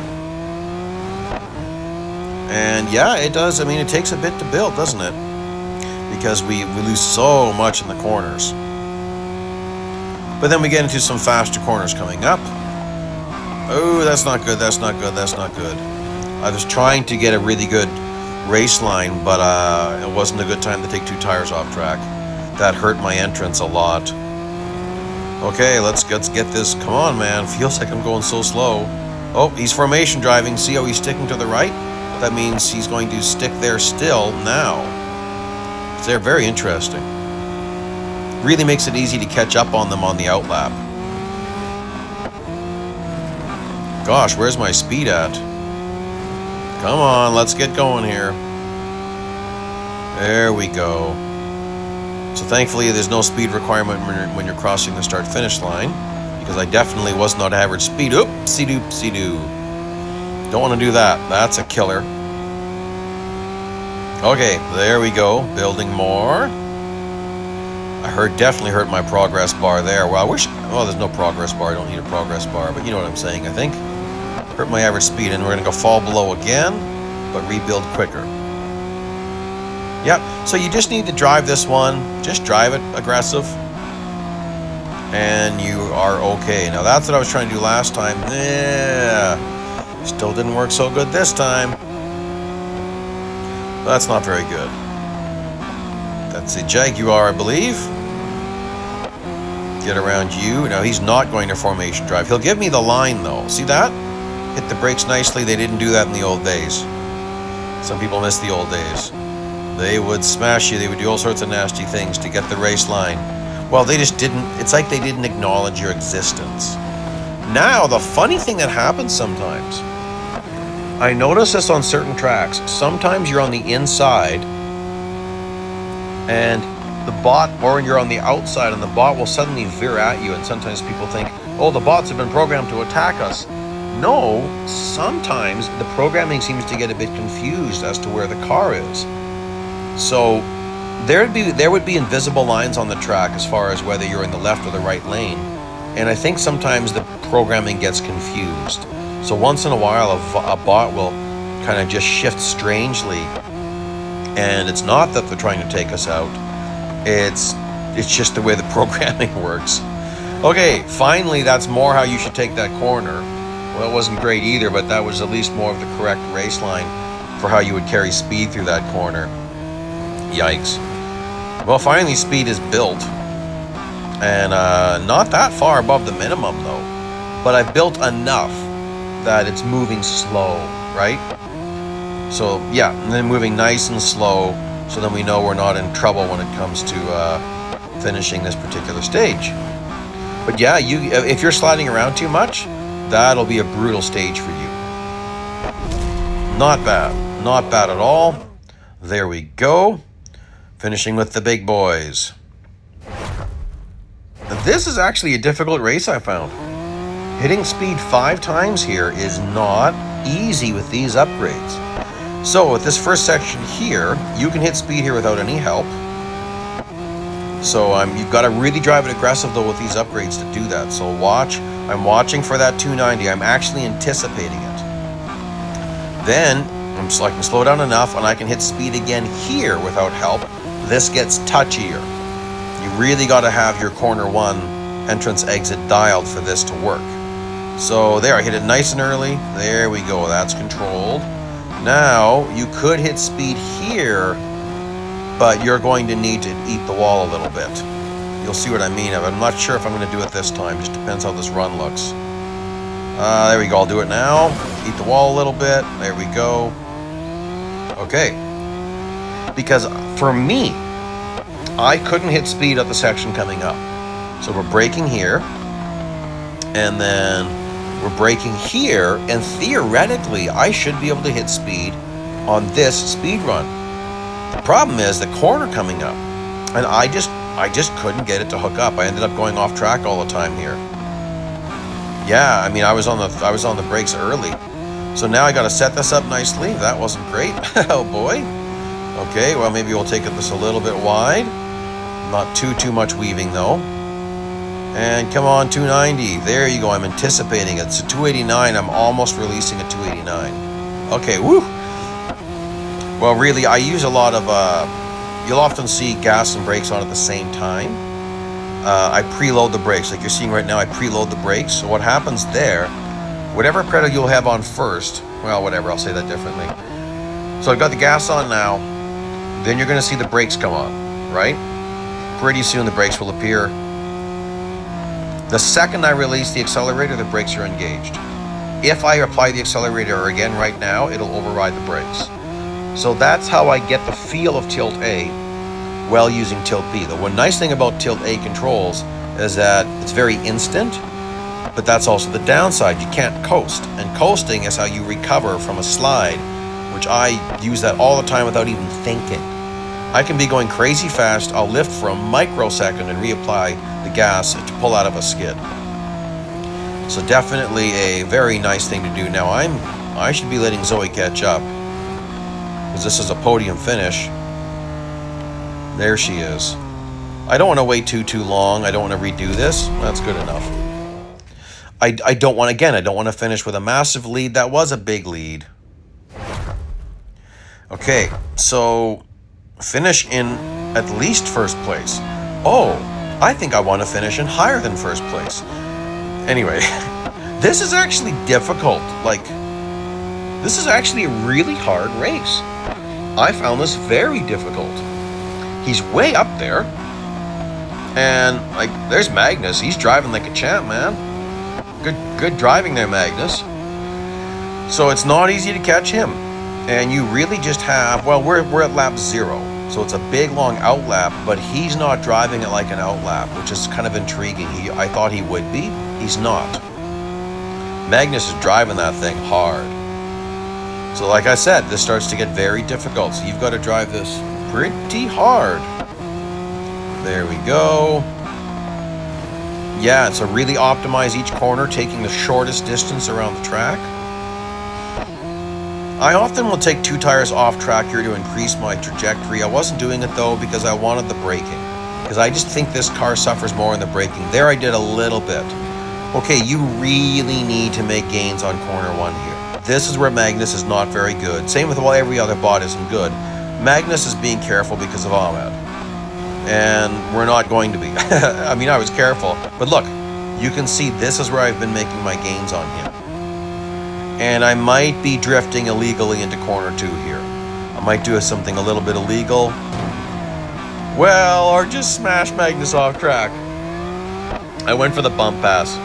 And yeah, it does. I mean, it takes a bit to build, doesn't it? Because we lose so much in the corners. But then we get into some faster corners coming up. Oh, that's not good, that's not good, that's not good. I was trying to get a really good race line, but it wasn't a good time to take 2 tires off track. That hurt my entrance a lot. Okay, let's get this. Come on, man. Feels like I'm going so slow. Oh, he's formation driving. See how he's sticking to the right? That means he's going to stick there still now. They're very interesting. Really makes it easy to catch up on them on the outlap. Gosh, where's my speed at? Come on, let's get going here. There we go. So thankfully there's no speed requirement when you're crossing the start-finish line, because I definitely was not average speed. Oopsie-doopsie-doo. Don't want to do that. That's a killer. Okay, there we go. Building more. Definitely hurt my progress bar there. Well, I wish... Oh, there's no progress bar. I don't need a progress bar, but you know what I'm saying, I think. Hurt my average speed, and we're going to go fall below again, but rebuild quicker. Yep, so you just need to drive this one. Just drive it aggressive, and you are okay. Now, that's what I was trying to do last time. Yeah, still didn't work so good this time. That's not very good. That's a Jaguar, I believe. Get around you. Now, he's not going to formation drive. He'll give me the line, though. See that? Hit the brakes nicely. They didn't do that in the old days. Some people miss the old days. They would smash you. They would do all sorts of nasty things to get the race line. Well, they just didn't. It's like they didn't acknowledge your existence. Now, the funny thing that happens sometimes, I notice this on certain tracks. Sometimes you're on the inside and the bot, or you're on the outside and the bot will suddenly veer at you, and sometimes people think, oh, the bots have been programmed to attack us. No, sometimes the programming seems to get a bit confused as to where the car is. So there would be invisible lines on the track as far as whether you're in the left or the right lane. And I think sometimes the programming gets confused. So once in a while, a bot will kind of just shift strangely. And it's not that they're trying to take us out. It's just the way the programming works. Okay, finally, that's more how you should take that corner. Well, it wasn't great either, but that was at least more of the correct race line for how you would carry speed through that corner. Yikes. Well, finally, speed is built. And not that far above the minimum, though. But I've built enough that it's moving slow, right? So, yeah, and then moving nice and slow, so then we know we're not in trouble when it comes to finishing this particular stage. But yeah, if you're sliding around too much, that'll be a brutal stage for you. Not bad. Not bad at all. There we go. Finishing with the big boys. This is actually a difficult race, I found. Hitting speed 5 times here is not easy with these upgrades. So with this first section here, you can hit speed here without any help. So you've got to really drive it aggressive though with these upgrades to do that. So watch. I'm watching for that 290. I'm actually anticipating it. Then I can slow down enough and I can hit speed again here without help. This gets touchier. You really got to have your corner 1 entrance exit dialed for this to work. So there, I hit it nice and early. There we go. That's controlled. Now you could hit speed here, but you're going to need to eat the wall a little bit. You'll see what I mean. I'm not sure if I'm going to do it this time. Just depends how this run looks. There we go. I'll do it now. Eat the wall a little bit. There we go. Okay. Because for me, I couldn't hit speed at the section coming up. So we're braking here. And then we're braking here. And theoretically, I should be able to hit speed on this speed run. The problem is the corner coming up. And I just couldn't get it to hook up. I ended up going off track all the time here. Yeah, I mean, I was on the brakes early. So now I got to set this up nicely. That wasn't great. Oh boy. Okay, well maybe we'll take this a little bit wide. Not too much weaving though. And come on, 290. There you go. I'm anticipating it. It's a 289. I'm almost releasing a 289. Okay, woo. Well, really, I use a lot of, you'll often see gas and brakes on at the same time. I preload the brakes. Like you're seeing right now, I preload the brakes. So what happens there, whatever pedal you'll have on first, well, whatever, I'll say that differently. So I've got the gas on now. Then you're going to see the brakes come on, right? Pretty soon the brakes will appear. The second I release the accelerator, the brakes are engaged. If I apply the accelerator again right now, it'll override the brakes. So that's how I get the feel of tilt A while using tilt B. The one nice thing about tilt A controls is that it's very instant, but that's also the downside. You can't coast, and coasting is how you recover from a slide, which I use that all the time without even thinking. I can be going crazy fast, I'll lift for a microsecond and reapply the gas to pull out of a skid. So definitely a very nice thing to do. Now I should be letting Zoe catch up, because this is a podium finish. There she is. I don't want to wait too long. I don't want to redo this. That's good enough. I don't want to finish with a massive lead. That was a big lead. Okay, so finish in at least first place. Oh, I think I want to finish in higher than first place. Anyway, this is actually difficult. Like, this is actually a really hard race. I found this very difficult. He's way up there. And, like, there's Magnus. He's driving like a champ, man. Good driving there, Magnus. So it's not easy to catch him. And you really just have, well, we're at lap 0. So it's a big, long outlap, but he's not driving it like an outlap, which is kind of intriguing. I thought he would be. He's not. Magnus is driving that thing hard. So like I said, this starts to get very difficult. So you've got to drive this pretty hard. There we go. Yeah, so really optimize each corner, taking the shortest distance around the track. I often will take 2 tires off track here to increase my trajectory. I wasn't doing it though because I wanted the braking, because I just think this car suffers more in the braking. There I did a little bit. Okay, you really need to make gains on corner 1 here. This is where Magnus is not very good. Same with why every other bot isn't good. Magnus is being careful because of Ahmed. And we're not going to be. I mean, I was careful. But look, you can see this is where I've been making my gains on him. And I might be drifting illegally into corner 2 here. I might do something a little bit illegal. Well, or just smash Magnus off track. I went for the bump pass.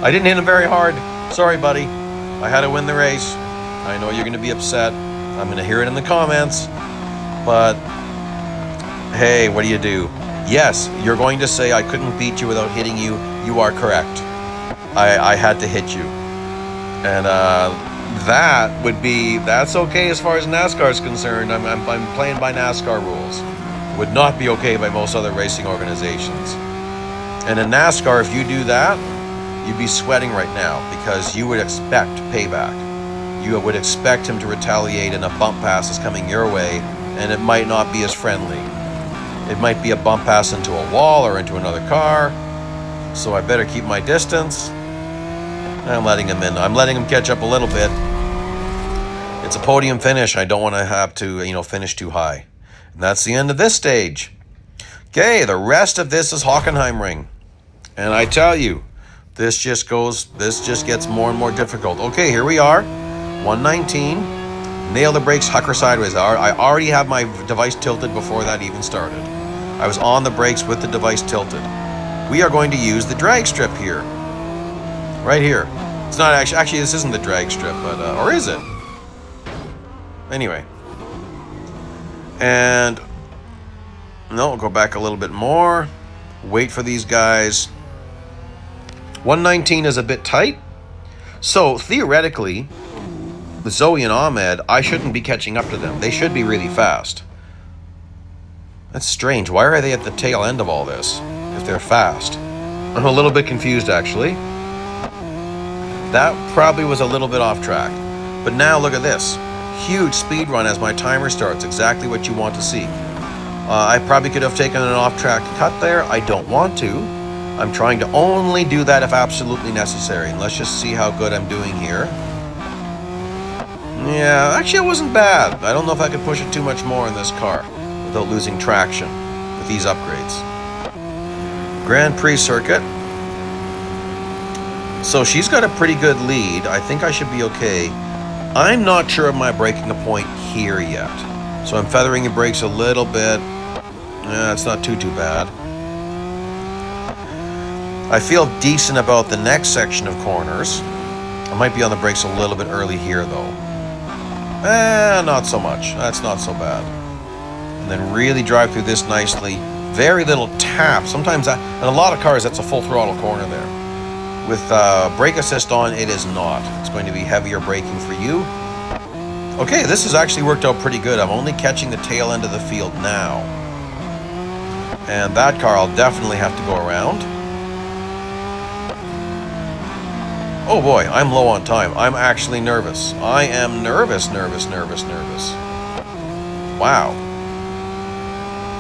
I didn't hit him very hard. Sorry, buddy. I had to win the race. I know you're going to be upset. I'm going to hear it in the comments. But, hey, what do you do? Yes, you're going to say I couldn't beat you without hitting you. You are correct. I had to hit you. And that's okay as far as NASCAR is concerned. I'm playing by NASCAR rules. Would not be okay by most other racing organizations. And in NASCAR, if you do that, you'd be sweating right now, because you would expect payback. You would expect him to retaliate, and a bump pass is coming your way, and it might not be as friendly. It might be a bump pass into a wall or into another car. So I better keep my distance. I'm letting him in. I'm letting him catch up a little bit. It's a podium finish. I don't want to have to, finish too high. And that's the end of this stage. Okay, the rest of this is Hockenheimring. And I tell you, this just gets more and more difficult. Okay, here we are. 119. Nail the brakes, hucker sideways. I already have my device tilted before that even started. I was on the brakes with the device tilted. We are going to use the drag strip here. Right here. It's not actually this isn't the drag strip, but or is it? Anyway. And no, we'll go back a little bit more. Wait for these guys. 119 is a bit tight. So theoretically, with Zoe and Ahmed, I shouldn't be catching up to them. They should be really fast. That's strange. Why are they at the tail end of all this if they're fast? I'm a little bit confused, actually. That probably was a little bit off track. But now look at this. Huge speed run as my timer starts. Exactly what you want to see. I probably could have taken an off-track cut there. I don't want to. I'm trying to only do that if absolutely necessary. And let's just see how good I'm doing here. Yeah, actually it wasn't bad. I don't know if I could push it too much more in this car without losing traction with these upgrades. Grand Prix circuit. So she's got a pretty good lead. I think I should be okay. I'm not sure of my braking the point here yet. So I'm feathering the brakes a little bit. It's not too bad. I feel decent about the next section of corners. I might be on the brakes a little bit early here though. Not so much. That's not so bad. And then really drive through this nicely. Very little tap. Sometimes in a lot of cars that's a full throttle corner there. With brake assist on, it is not. It's going to be heavier braking for you. Okay, this has actually worked out pretty good. I'm only catching the tail end of the field now. And that car I'll definitely have to go around. Oh boy, I'm low on time. I'm actually nervous. I am nervous. Wow.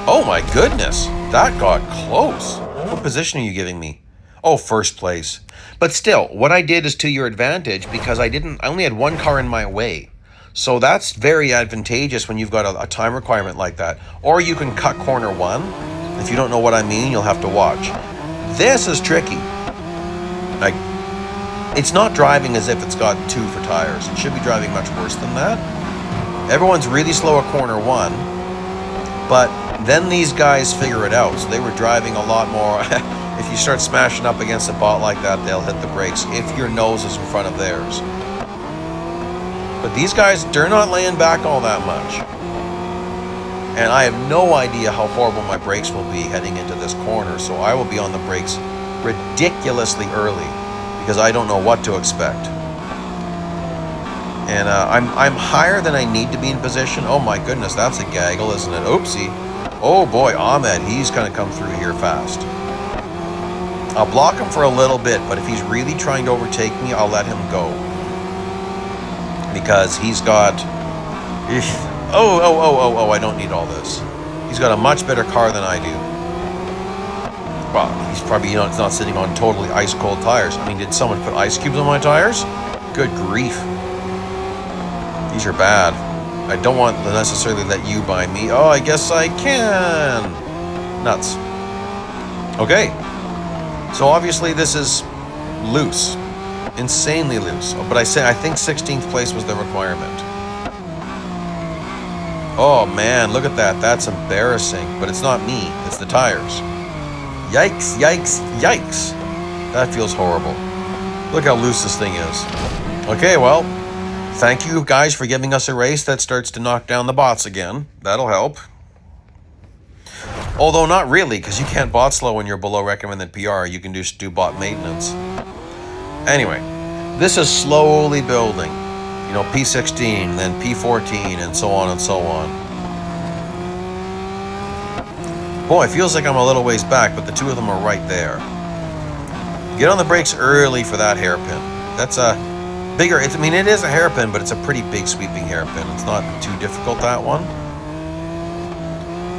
Oh my goodness, that got close. What position are you giving me? Oh, first place. But still, what I did is to your advantage because I only had one car in my way. So that's very advantageous when you've got a time requirement like that. Or you can cut corner one. If you don't know what I mean, you'll have to watch. This is tricky. Like, it's not driving as if it's got 2 for tires. It should be driving much worse than that. Everyone's really slow at corner one. But then these guys figure it out. So they were driving a lot more. If you start smashing up against a bot like that, they'll hit the brakes if your nose is in front of theirs. But these guys, they're not laying back all that much. And I have no idea how horrible my brakes will be heading into this corner, so I will be on the brakes ridiculously early because I don't know what to expect. And I'm higher than I need to be in position. Oh my goodness, that's a gaggle, isn't it? Oopsie. Oh boy, Ahmed, he's gonna come through here fast. I'll block him for a little bit, but if he's really trying to overtake me, I'll let him go. Because he's got... Oh, I don't need all this. He's got a much better car than I do. Well, he's probably not sitting on totally ice-cold tires. I mean, did someone put ice cubes on my tires? Good grief. These are bad. I don't want to necessarily let you buy me. Oh, I guess I can. Nuts. Okay. So obviously this is loose. Insanely loose. But I think 16th place was the requirement. Oh man, look at that. That's embarrassing. But it's not me. It's the tires. Yikes, yikes, yikes. That feels horrible. Look how loose this thing is. Okay, well, thank you guys for giving us a race that starts to knock down the bots again. That'll help. Although not really, because you can't bot slow when you're below recommended PR. You can just do bot maintenance. Anyway, this is slowly building. You know, P16, then P14, and so on and so on. Boy, it feels like I'm a little ways back, but the two of them are right there. Get on the brakes early for that hairpin. That's a bigger, I mean, it is a hairpin, but it's a pretty big sweeping hairpin. It's not too difficult, that one.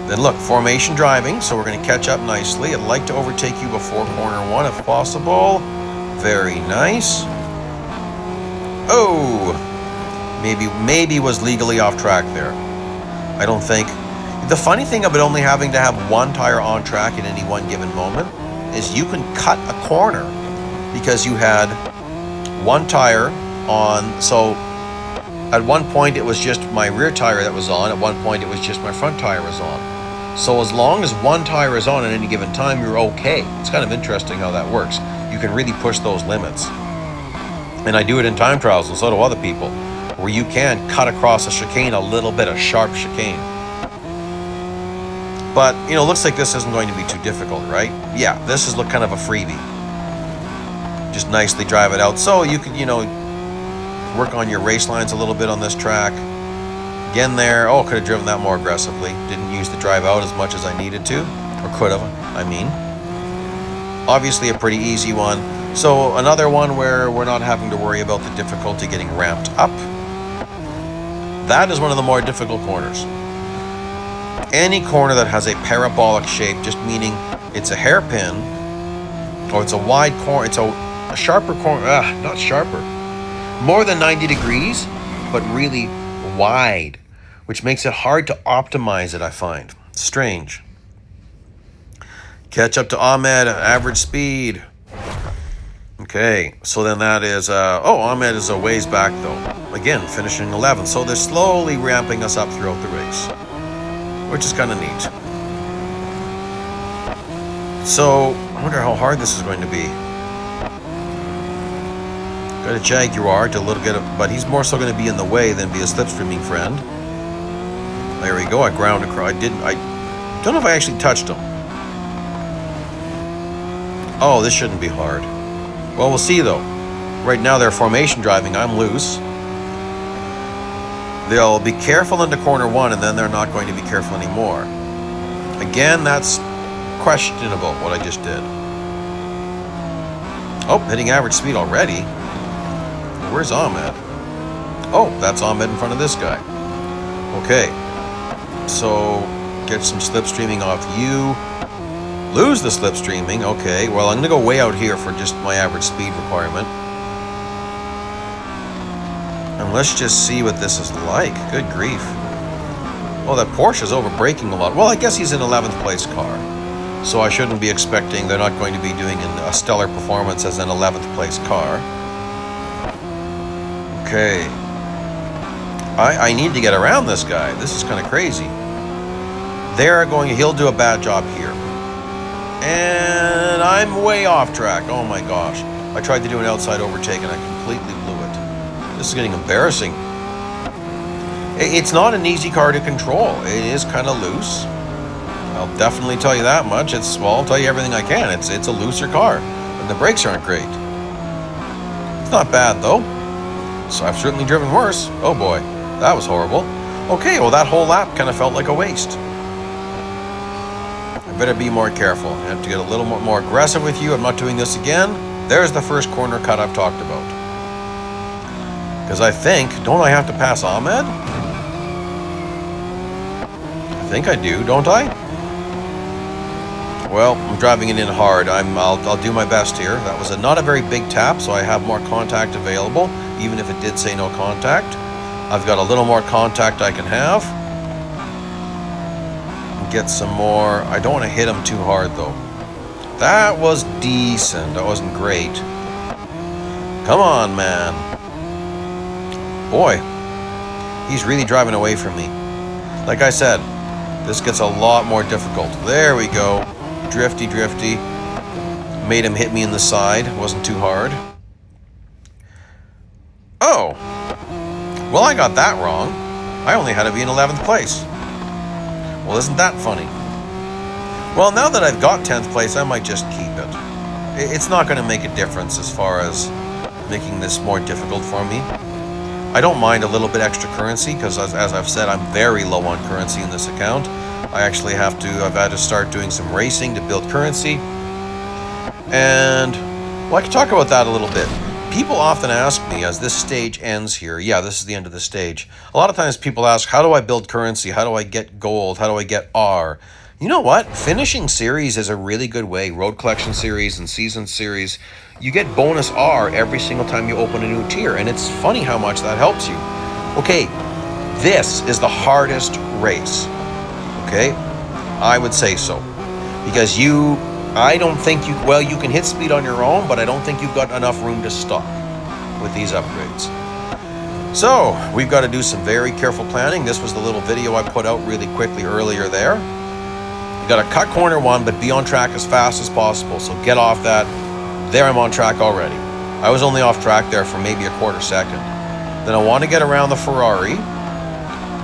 Then look, formation driving, so we're going to catch up nicely. I'd like to overtake you before corner one if possible. Very nice. Oh, maybe was legally off track there. I don't think. The funny thing about only having to have one tire on track at any one given moment is you can cut a corner because you had one tire on. So at one point it was just my rear tire that was on. At one point it was just my front tire was on. So as long as one tire is on at any given time, you're okay. It's kind of interesting how that works. You can really push those limits. And I do it in time trials, and so do other people, where you can cut across a chicane, a little bit of sharp chicane. But, you know, looks like this isn't going to be too difficult, right? Yeah, this is kind of a freebie. Just nicely drive it out. So you could, you know, work on your race lines a little bit on this track. Again there, oh, could have driven that more aggressively. Didn't use the drive out as much as I needed to, or could have, I mean. Obviously a pretty easy one. So another one where we're not having to worry about the difficulty getting ramped up. That is one of the more difficult corners. Any corner that has a parabolic shape, just meaning it's a hairpin, or it's a wide corner, it's a sharper corner, not sharper, more than 90 degrees, but really wide, which makes it hard to optimize it, I find. Strange. Catch up to Ahmed at average speed. Okay, so then that is, Ahmed is a ways back though. Again, finishing 11th. So they're slowly ramping us up throughout the race, which is kind of neat. So, I wonder how hard this is going to be. Got a Jaguar to a little bit of, but he's more so going to be in the way than be a slipstreaming friend. There we go, I ground across. I don't know if I actually touched him. Oh, this shouldn't be hard. Well, we'll see though. Right now they're formation driving, I'm loose. They'll be careful into corner one and then they're not going to be careful anymore. Again, that's questionable what I just did. Oh, hitting average speed already. Where's Ahmed? Oh, that's Ahmed in front of this guy. Okay, so get some slipstreaming off you. Lose the slipstreaming. Okay, well, I'm going to go way out here for just my average speed requirement. And let's just see what this is like. Good grief. Oh, that Porsche's over braking a lot. Well, I guess he's an 11th place car, so I shouldn't be expecting they're not going to be doing a stellar performance as an 11th place car. Okay. I need to get around this guy. This is kind of crazy. He'll do a bad job here. And I'm way off track. Oh my gosh. I tried to do an outside overtake and I completely blew it. This is getting embarrassing. It's not an easy car to control. It is kind of loose. I'll definitely tell you that much. I'll tell you everything I can. It's a looser car. And the brakes aren't great. It's not bad though. So I've certainly driven worse. Oh boy, that was horrible. Okay, well that whole lap kind of felt like a waste. I better be more careful. I have to get a little more aggressive with you. I'm not doing this again. There's the first corner cut I've talked about. Because I think, don't I have to pass Ahmed? I think I do, don't I? Well, I'm driving it in hard. I'll do my best here. That was not a very big tap, so I have more contact available, even if it did say no contact. I've got a little more contact I can have. Get some more. I don't want to hit him too hard though. That was decent. That wasn't great. Come on, man. Boy, he's really driving away from me. Like I said, this gets a lot more difficult. There we go. Drifty. Made him hit me in the side. Wasn't too hard. Oh. Well, I got that wrong. I only had to be in 11th place. Well, isn't that funny? Well, now that I've got 10th place, I might just keep it. It's not going to make a difference as far as making this more difficult for me. I don't mind a little bit extra currency because, as I've said, I'm very low on currency in this account. I've had to start doing some racing to build currency. And, well, I can talk about that a little bit. People often ask me, as this stage ends here, yeah, this is the end of the stage. A lot of times people ask, how do I build currency? How do I get gold? How do I get R? You know what? Finishing series is a really good way. Road collection series and season series. You get bonus R every single time you open a new tier. And it's funny how much that helps you. Okay, this is the hardest race. Okay, I would say so. Because I don't think you can hit speed on your own, but I don't think you've got enough room to stop with these upgrades. So, we've got to do some very careful planning. This was the little video I put out really quickly earlier there. You got to cut corner one, but be on track as fast as possible. So get off that. There I'm on track already. I was only off track there for maybe a quarter second. Then I want to get around the Ferrari,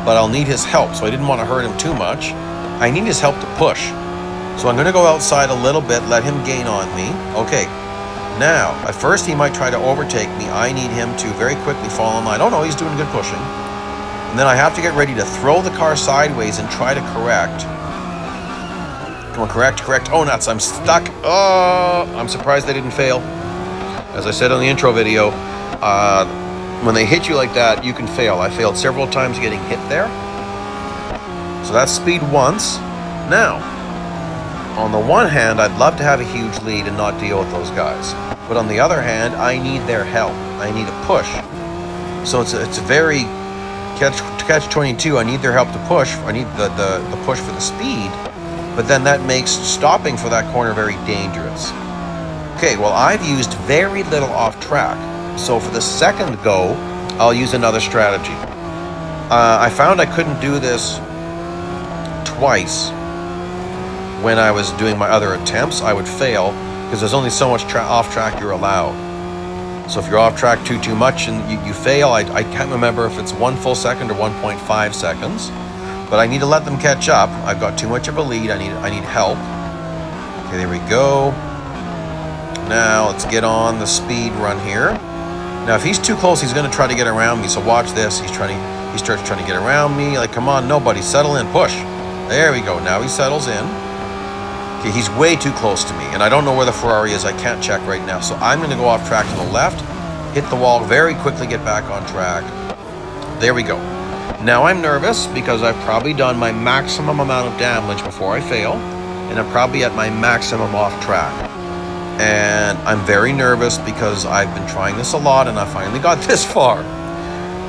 but I'll need his help, so I didn't want to hurt him too much. I need his help to push. So I'm going to go outside a little bit, let him gain on me. Okay, now, at first he might try to overtake me. I need him to very quickly fall in line. Oh no, he's doing good pushing. And then I have to get ready to throw the car sideways and try to correct. Come on, correct. Oh, nuts, I'm stuck. Oh, I'm surprised they didn't fail. As I said on the intro video, when they hit you like that, you can fail. I failed several times getting hit there. So that's speed once. Now, on the one hand, I'd love to have a huge lead and not deal with those guys. But on the other hand, I need their help. I need a push. So it's a very catch-22. I need their help to push. I need the push for the speed. But then that makes stopping for that corner very dangerous. Okay, well, I've used very little off track. So for the second go, I'll use another strategy. I found I couldn't do this twice. When I was doing my other attempts, I would fail because there's only so much off track you're allowed. So if you're off track too much and you fail, I can't remember if it's 1 full second or 1.5 seconds. But I need to let them catch up. I've got too much of a lead. I need help. Okay, there we go. Now let's get on the speed run here. Now if he's too close, he's going to try to get around me. So watch this. He starts trying to get around me. Like, come on, nobody, settle in, push. There we go. Now he settles in. Okay, he's way too close to me, and I don't know where the Ferrari is. I can't check right now. So I'm going to go off track to the left, hit the wall very quickly, get back on track. There we go. Now I'm nervous because I've probably done my maximum amount of damage before I fail, and I'm probably at my maximum off track. And I'm very nervous because I've been trying this a lot, and I finally got this far.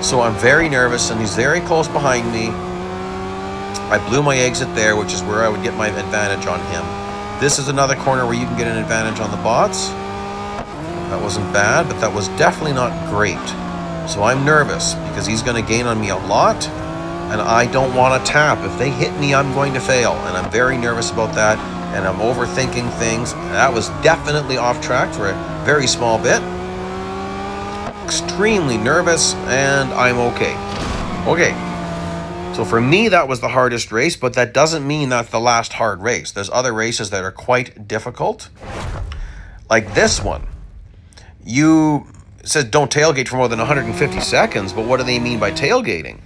So I'm very nervous, and he's very close behind me. I blew my exit there, which is where I would get my advantage on him. This is another corner where you can get an advantage on the bots. That wasn't bad, but that was definitely not great. So I'm nervous because he's going to gain on me a lot, and I don't want to tap. If they hit me, I'm going to fail, and I'm very nervous about that, and I'm overthinking things. That was definitely off track for a very small bit. Extremely nervous, and I'm okay. Okay. So for me, that was the hardest race, but that doesn't mean that's the last hard race. There's other races that are quite difficult. Like this one. It says don't tailgate for more than 150 seconds, but what do they mean by tailgating?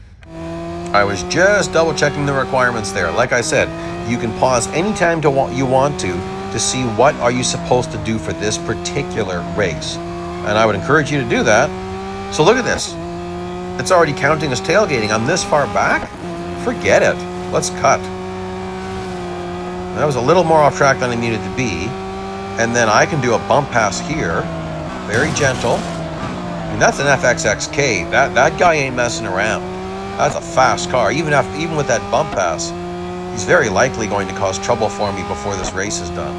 I was just double checking the requirements there. Like I said, you can pause anytime you want to see what are you supposed to do for this particular race. And I would encourage you to do that. So look at this. It's already counting as tailgating. I'm this far back? Forget it. Let's cut. That was a little more off track than I needed to be. And then I can do a bump pass here. Very gentle. I mean, that's an FXXK. That guy ain't messing around. That's a fast car. Even with that bump pass, he's very likely going to cause trouble for me before this race is done.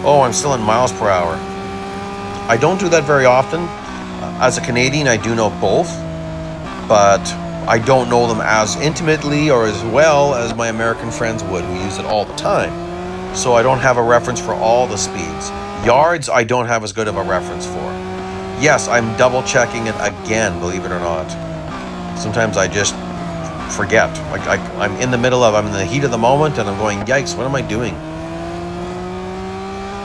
Oh, I'm still in miles per hour. I don't do that very often. As a Canadian, I do know both, but I don't know them as intimately or as well as my American friends would, who use it all the time. So I don't have a reference for all the speeds. Yards, I don't have as good of a reference for. Yes, I'm double checking it again, believe it or not. Sometimes I just forget. Like I'm in the heat of the moment, and I'm going, yikes, what am I doing?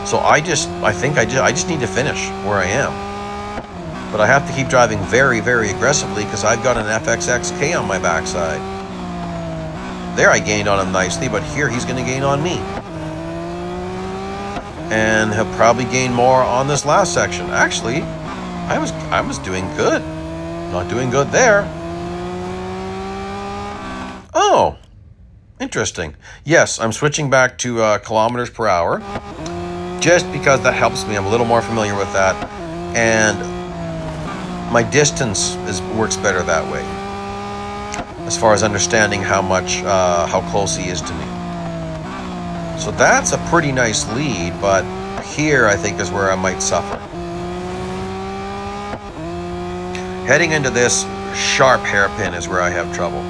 So I think I just need to finish where I am. But I have to keep driving very, very aggressively because I've got an FXXK on my backside. There I gained on him nicely, but here he's going to gain on me. And he'll probably gain more on this last section. Actually, I was doing good. Not doing good there. Oh, interesting. Yes, I'm switching back to kilometers per hour. Just because that helps me. I'm a little more familiar with that. And my distance works better that way, as far as understanding how close he is to me. So that's a pretty nice lead, but here I think is where I might suffer. Heading into this sharp hairpin is where I have trouble.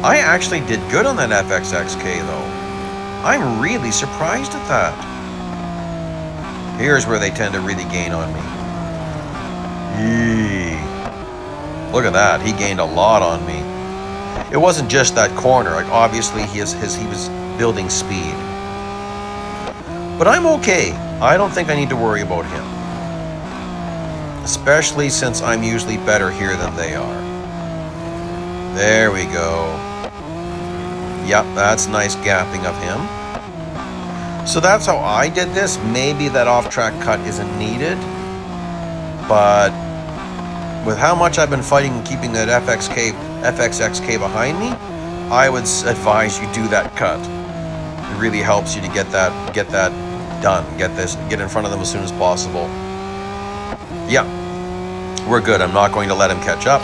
I actually did good on that FXXK though. I'm really surprised at that. Here's where they tend to really gain on me. Look at that, he gained a lot on me. It wasn't just that corner, like obviously he was building speed. But I'm okay. I don't think I need to worry about him. Especially since I'm usually better here than they are. There we go. Yep, that's nice gapping of him. So that's how I did this. Maybe that off-track cut isn't needed, but with how much I've been fighting keeping that FXXK behind me, I would advise you do that cut. It really helps you to get that done. Get in front of them as soon as possible. Yeah, we're good. I'm not going to let him catch up.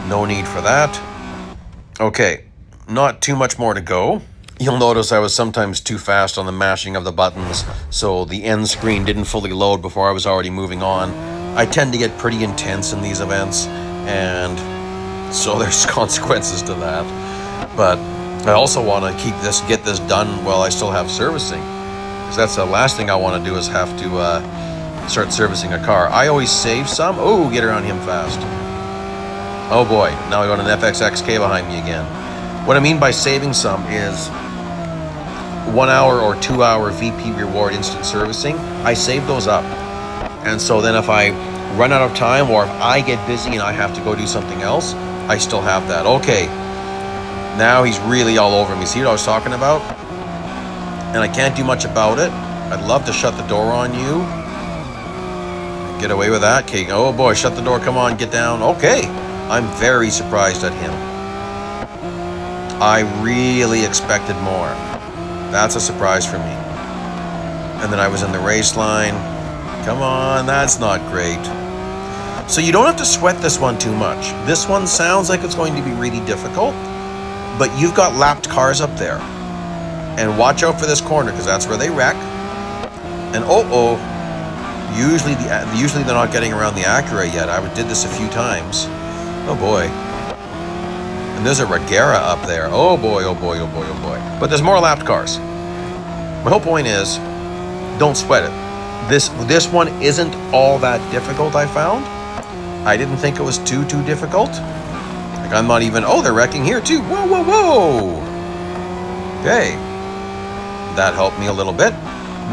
No need for that. Okay, not too much more to go. You'll notice I was sometimes too fast on the mashing of the buttons, so the end screen didn't fully load before I was already moving on. I tend to get pretty intense in these events, and so there's consequences to that. But I also want to get this done while I still have servicing, because that's the last thing I want to do is have to start servicing a car. I always save some. Oh, get around him fast. Oh boy, now I got an FXXK behind me again. What I mean by saving some is 1 hour or 2 hour VP reward instant servicing. I save those up. And so then if I run out of time or if I get busy and I have to go do something else, I still have that. Okay, now he's really all over me. See what I was talking about? And I can't do much about it. I'd love to shut the door on you. Get away with that. Okay, oh boy, shut the door. Come on, get down. Okay, I'm very surprised at him. I really expected more. That's a surprise for me. And then I was in the race line. Come on, that's not great. So you don't have to sweat this one too much. This one sounds like it's going to be really difficult, but you've got lapped cars up there. And watch out for this corner, because that's where they wreck. And usually they're not getting around the Acura yet. I did this a few times. Oh boy. And there's a Regera up there. Oh boy, oh boy, oh boy, oh boy. But there's more lapped cars. My whole point is, don't sweat it. This one isn't all that difficult, I found. I didn't think it was too difficult. Like I'm not even, they're wrecking here too. Whoa, whoa, whoa. Okay. That helped me a little bit.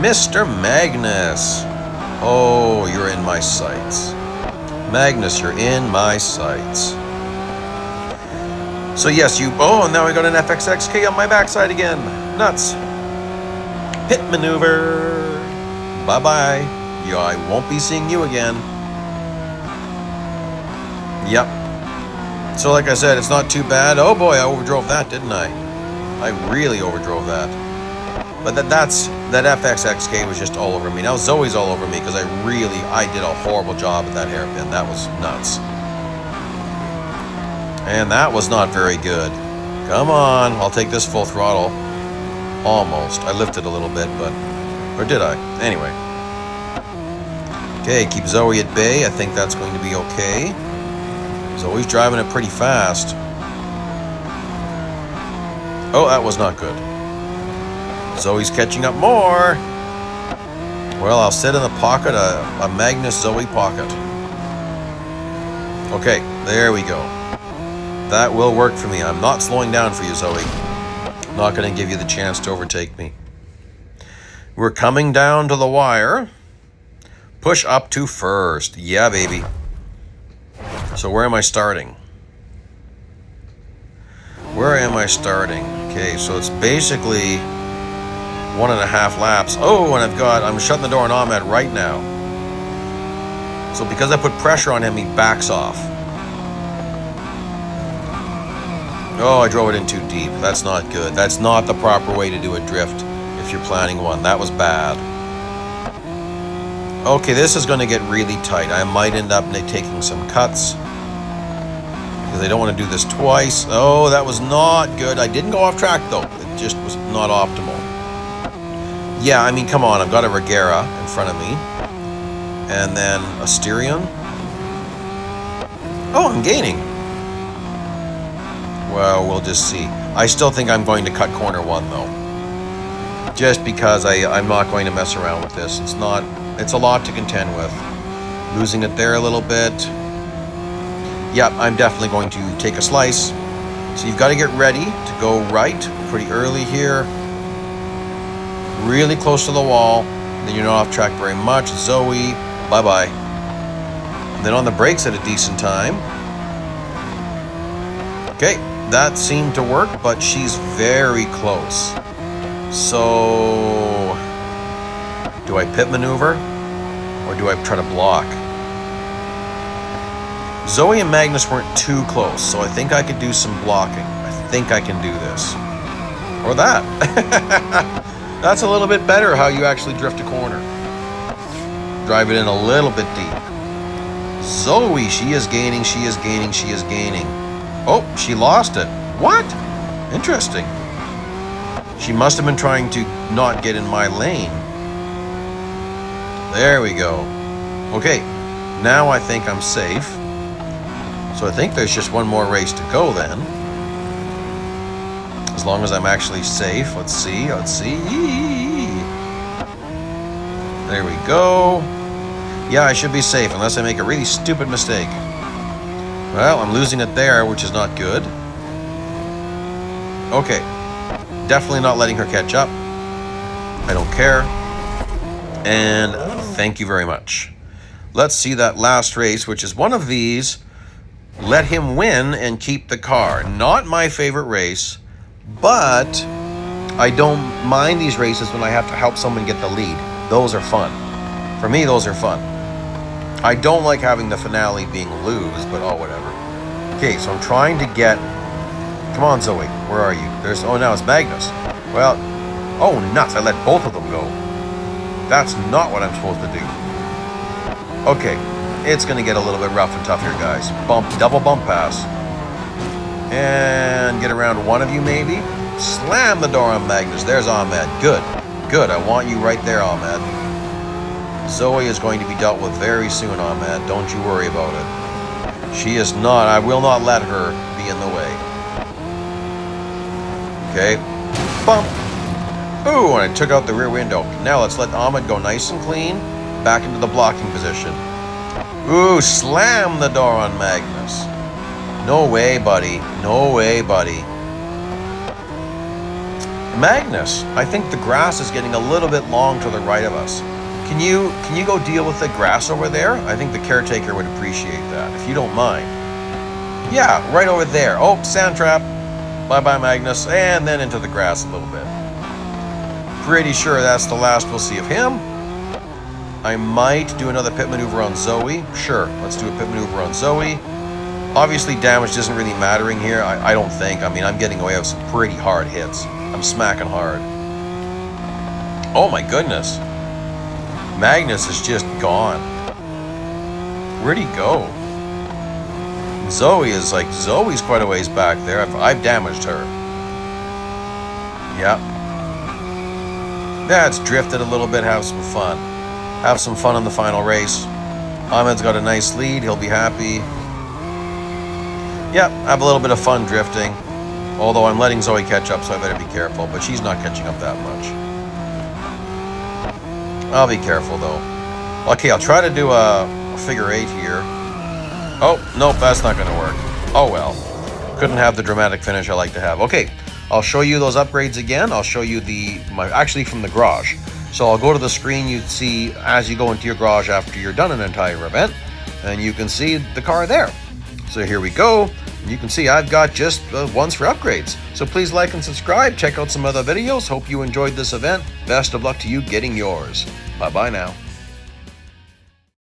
Mr. Magnus. Oh, you're in my sights. Magnus, you're in my sights. So yes, now I got an FXXK on my backside again. Nuts. Pit maneuver. Bye-bye. Yeah, I won't be seeing you again. Yep. So like I said, it's not too bad. Oh boy, I overdrove that, didn't I? I really overdrove that. But that FXXK was just all over me. Now Zoe's all over me because I did a horrible job at that hairpin. That was nuts. And that was not very good. Come on, I'll take this full throttle. Almost. I lifted a little bit, or did I? Anyway. Okay, keep Zoe at bay. I think that's going to be okay. Zoe's driving it pretty fast. Oh, that was not good. Zoe's catching up more. Well, I'll sit in the pocket, a Magnus Zoe pocket. Okay, there we go. That will work for me. I'm not slowing down for you, Zoe. I'm not going to give you the chance to overtake me. We're coming down to the wire. Push up to first. Yeah, baby. So where am I starting? Where am I starting? Okay, so it's basically 1.5 laps. Oh, and I'm shutting the door on Ahmed right now. So because I put pressure on him, he backs off. Oh, I drove it in too deep. That's not good. That's not the proper way to do a drift if you're planning one. That was bad. Okay, this is going to get really tight. I might end up taking some cuts because I don't want to do this twice. Oh, that was not good. I didn't go off track, though. It just was not optimal. Yeah, I mean, come on. I've got a Regera in front of me. And then a Styrian. Oh, I'm gaining. Well, we'll just see. I still think I'm going to cut corner one, though. Just because I'm not going to mess around with this. It's a lot to contend with. Losing it there a little bit. Yep, I'm definitely going to take a slice. So you've got to get ready to go right pretty early here. Really close to the wall. Then you're not off track very much. Zoe, bye-bye. And then on the brakes at a decent time. Okay, that seemed to work, but she's very close. So, do I pit maneuver or do I try to block? Zoe and Magnus weren't too close, so I think I could do some blocking. I think I can do this. Or that. That's a little bit better how you actually drift a corner. Drive it in a little bit deep. Zoe, she is gaining, she is gaining, she is gaining. Oh, she lost it. What? Interesting. She must have been trying to not get in my lane. There we go. Okay, now I think I'm safe. So I think there's just one more race to go then. As long as I'm actually safe. Let's see, let's see. There we go. Yeah, I should be safe unless I make a really stupid mistake. Well, I'm losing it there, which is not good. Okay. Definitely not letting her catch up. I don't care. And thank you very much. Let's see that last race, which is one of these. Let him win and keep the car. Not my favorite race, but I don't mind these races when I have to help someone get the lead. Those are fun. For me, those are fun. I don't like having the finale being lose, but oh, whatever. Okay, so I'm trying to get... Come on, Zoe. Where are you? There's... Oh, now it's Magnus. Well... Oh, nuts. I let both of them go. That's not what I'm supposed to do. Okay. It's going to get a little bit rough and tough here, guys. Double bump pass. And get around one of you, maybe. Slam the door on Magnus. There's Ahmed. Good. Good. I want you right there, Ahmed. Zoe is going to be dealt with very soon, Ahmed. Don't you worry about it. She is not. I will not let her be in the way. Okay. Bump. Ooh, and I took out the rear window. Now let's let Ahmed go nice and clean. Back into the blocking position. Ooh, slam the door on Magnus. No way, buddy. No way, buddy. Magnus, I think the grass is getting a little bit long to the right of us. Can you go deal with the grass over there? I think the caretaker would appreciate that, if you don't mind. Yeah, right over there. Oh, sand trap. Bye-bye, Magnus. And then into the grass a little bit. Pretty sure that's the last we'll see of him. I might do another pit maneuver on Zoe. Sure, let's do a pit maneuver on Zoe. Obviously, damage isn't really mattering here, I don't think. I mean, I'm getting away with some pretty hard hits. I'm smacking hard. Oh my goodness. Magnus is just gone. Where'd he go? Zoe's quite a ways back there. I've damaged her. Yep. That's drifted a little bit. Have some fun. Have some fun in the final race. Ahmed's got a nice lead. He'll be happy. Yep, have a little bit of fun drifting. Although I'm letting Zoe catch up, so I better be careful. But she's not catching up that much. I'll be careful, though. Okay, I'll try to do a figure eight here. Oh, nope, that's not going to work. Oh, well. Couldn't have the dramatic finish I like to have. Okay, I'll show you those upgrades again. I'll show you actually from the garage. So I'll go to the screen you see as you go into your garage after you're done an entire event. And you can see the car there. So here we go. You can see I've got just ones for upgrades. So please like and subscribe. Check out some other videos. Hope you enjoyed this event. Best of luck to you getting yours. Bye-bye now.